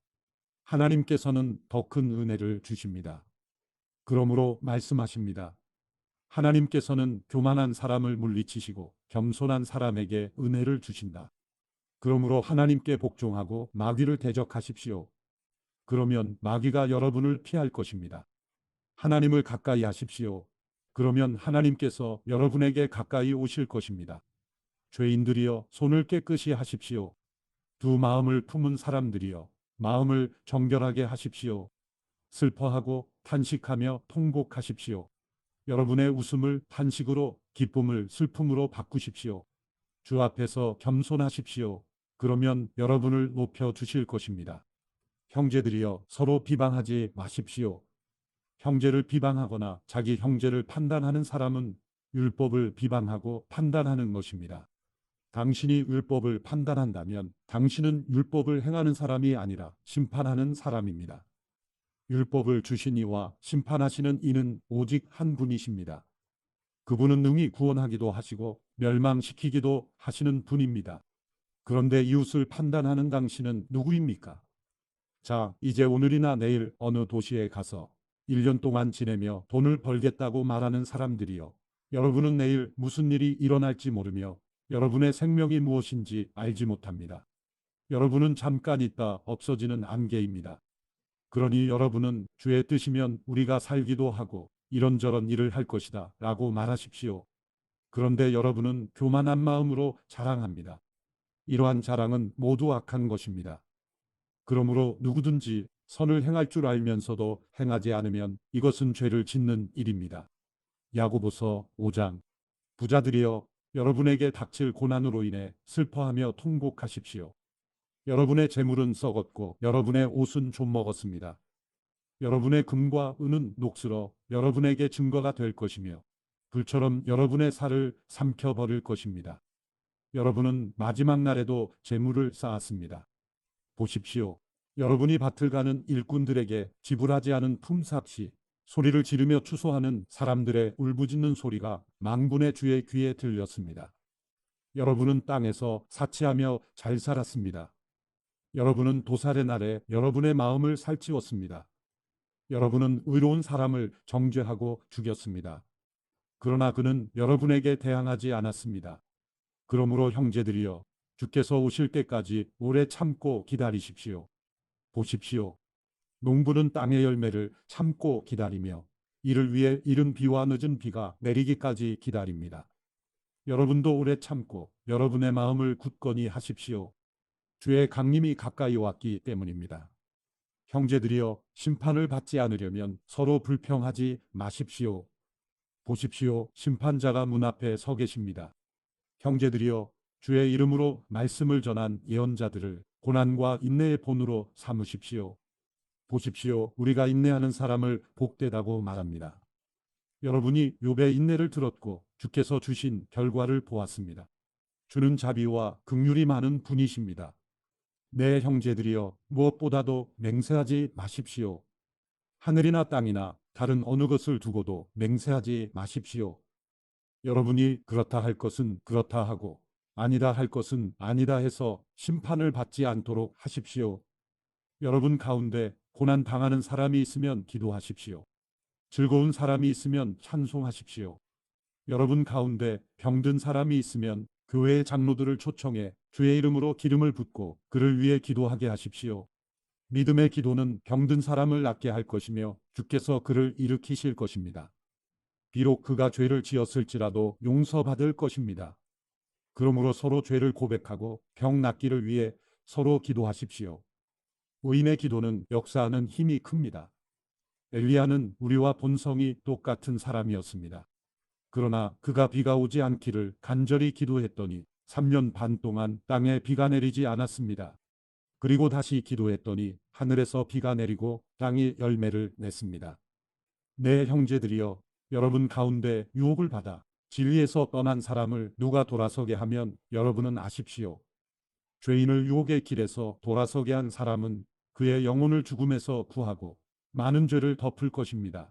하나님께서는 더 큰 은혜를 주십니다. 그러므로 말씀하십니다. 하나님께서는 교만한 사람을 물리치시고 겸손한 사람에게 은혜를 주신다. 그러므로 하나님께 복종하고 마귀를 대적하십시오. 그러면 마귀가 여러분을 피할 것입니다. 하나님을 가까이 하십시오. 그러면 하나님께서 여러분에게 가까이 오실 것입니다. 죄인들이여 손을 깨끗이 하십시오. 두 마음을 품은 사람들이여 마음을 정결하게 하십시오. 슬퍼하고 탄식하며 통곡하십시오. 여러분의 웃음을 탄식으로 기쁨을 슬픔으로 바꾸십시오. 주 앞에서 겸손하십시오. 그러면 여러분을 높여 주실 것입니다. 형제들이여 서로 비방하지 마십시오. 형제를 비방하거나 자기 형제를 판단하는 사람은 율법을 비방하고 판단하는 것입니다. 당신이 율법을 판단한다면 당신은 율법을 행하는 사람이 아니라 심판하는 사람입니다. 율법을 주신 이와 심판하시는 이는 오직 한 분이십니다. 그분은 능히 구원하기도 하시고 멸망시키기도 하시는 분입니다. 그런데 이웃을 판단하는 당신은 누구입니까? 자, 이제 오늘이나 내일 어느 도시에 가서 1년 동안 지내며 돈을 벌겠다고 말하는 사람들이여. 여러분은 내일 무슨 일이 일어날지 모르며 여러분의 생명이 무엇인지 알지 못합니다. 여러분은 잠깐 있다 없어지는 안개입니다. 그러니 여러분은 주의 뜻이면 우리가 살기도 하고 이런저런 일을 할 것이다 라고 말하십시오. 그런데 여러분은 교만한 마음으로 자랑합니다. 이러한 자랑은 모두 악한 것입니다. 그러므로 누구든지 선을 행할 줄 알면서도 행하지 않으면 이것은 죄를 짓는 일입니다. 야고보서 5장. 부자들이여 여러분에게 닥칠 고난으로 인해 슬퍼하며 통곡하십시오. 여러분의 재물은 썩었고 여러분의 옷은 좀 먹었습니다. 여러분의 금과 은은 녹슬어 여러분에게 증거가 될 것이며 불처럼 여러분의 살을 삼켜버릴 것입니다. 여러분은 마지막 날에도 재물을 쌓았습니다. 보십시오. 여러분이 밭을 가는 일꾼들에게 지불하지 않은 품삯이 소리를 지르며 추소하는 사람들의 울부짖는 소리가 망군의 주의 귀에 들렸습니다. 여러분은 땅에서 사치하며 잘 살았습니다. 여러분은 도살의 날에 여러분의 마음을 살찌웠습니다. 여러분은 의로운 사람을 정죄하고 죽였습니다. 그러나 그는 여러분에게 대항하지 않았습니다. 그러므로 형제들이여, 주께서 오실 때까지 오래 참고 기다리십시오. 보십시오. 농부는 땅의 열매를 참고 기다리며 이를 위해 이른 비와 늦은 비가 내리기까지 기다립니다. 여러분도 오래 참고 여러분의 마음을 굳건히 하십시오. 주의 강림이 가까이 왔기 때문입니다. 형제들이여, 심판을 받지 않으려면 서로 불평하지 마십시오. 보십시오. 심판자가 문 앞에 서 계십니다. 형제들이여, 주의 이름으로 말씀을 전한 예언자들을 고난과 인내의 본으로 삼으십시오. 보십시오. 우리가 인내하는 사람을 복되다고 말합니다. 여러분이 욥의 인내를 들었고 주께서 주신 결과를 보았습니다. 주는 자비와 긍휼이 많은 분이십니다. 내 형제들이여, 무엇보다도 맹세하지 마십시오. 하늘이나 땅이나 다른 어느 것을 두고도 맹세하지 마십시오. 여러분이 그렇다 할 것은 그렇다 하고 아니다 할 것은 아니다 해서 심판을 받지 않도록 하십시오. 여러분 가운데 고난 당하는 사람이 있으면 기도하십시오. 즐거운 사람이 있으면 찬송하십시오. 여러분 가운데 병든 사람이 있으면 교회의 장로들을 초청해 주의 이름으로 기름을 붓고 그를 위해 기도하게 하십시오. 믿음의 기도는 병든 사람을 낫게 할 것이며 주께서 그를 일으키실 것입니다. 비록 그가 죄를 지었을지라도 용서받을 것입니다. 그러므로 서로 죄를 고백하고 병 낫기를 위해 서로 기도하십시오. 의인의 기도는 역사하는 힘이 큽니다. 엘리야는 우리와 본성이 똑같은 사람이었습니다. 그러나 그가 비가 오지 않기를 간절히 기도했더니 3년 반 동안 땅에 비가 내리지 않았습니다. 그리고 다시 기도했더니 하늘에서 비가 내리고 땅이 열매를 냈습니다. 내 형제들이여, 여러분 가운데 유혹을 받아 진리에서 떠난 사람을 누가 돌아서게 하면 여러분은 아십시오. 죄인을 유혹의 길에서 돌아서게 한 사람은 그의 영혼을 죽음에서 구하고 많은 죄를 덮을 것입니다.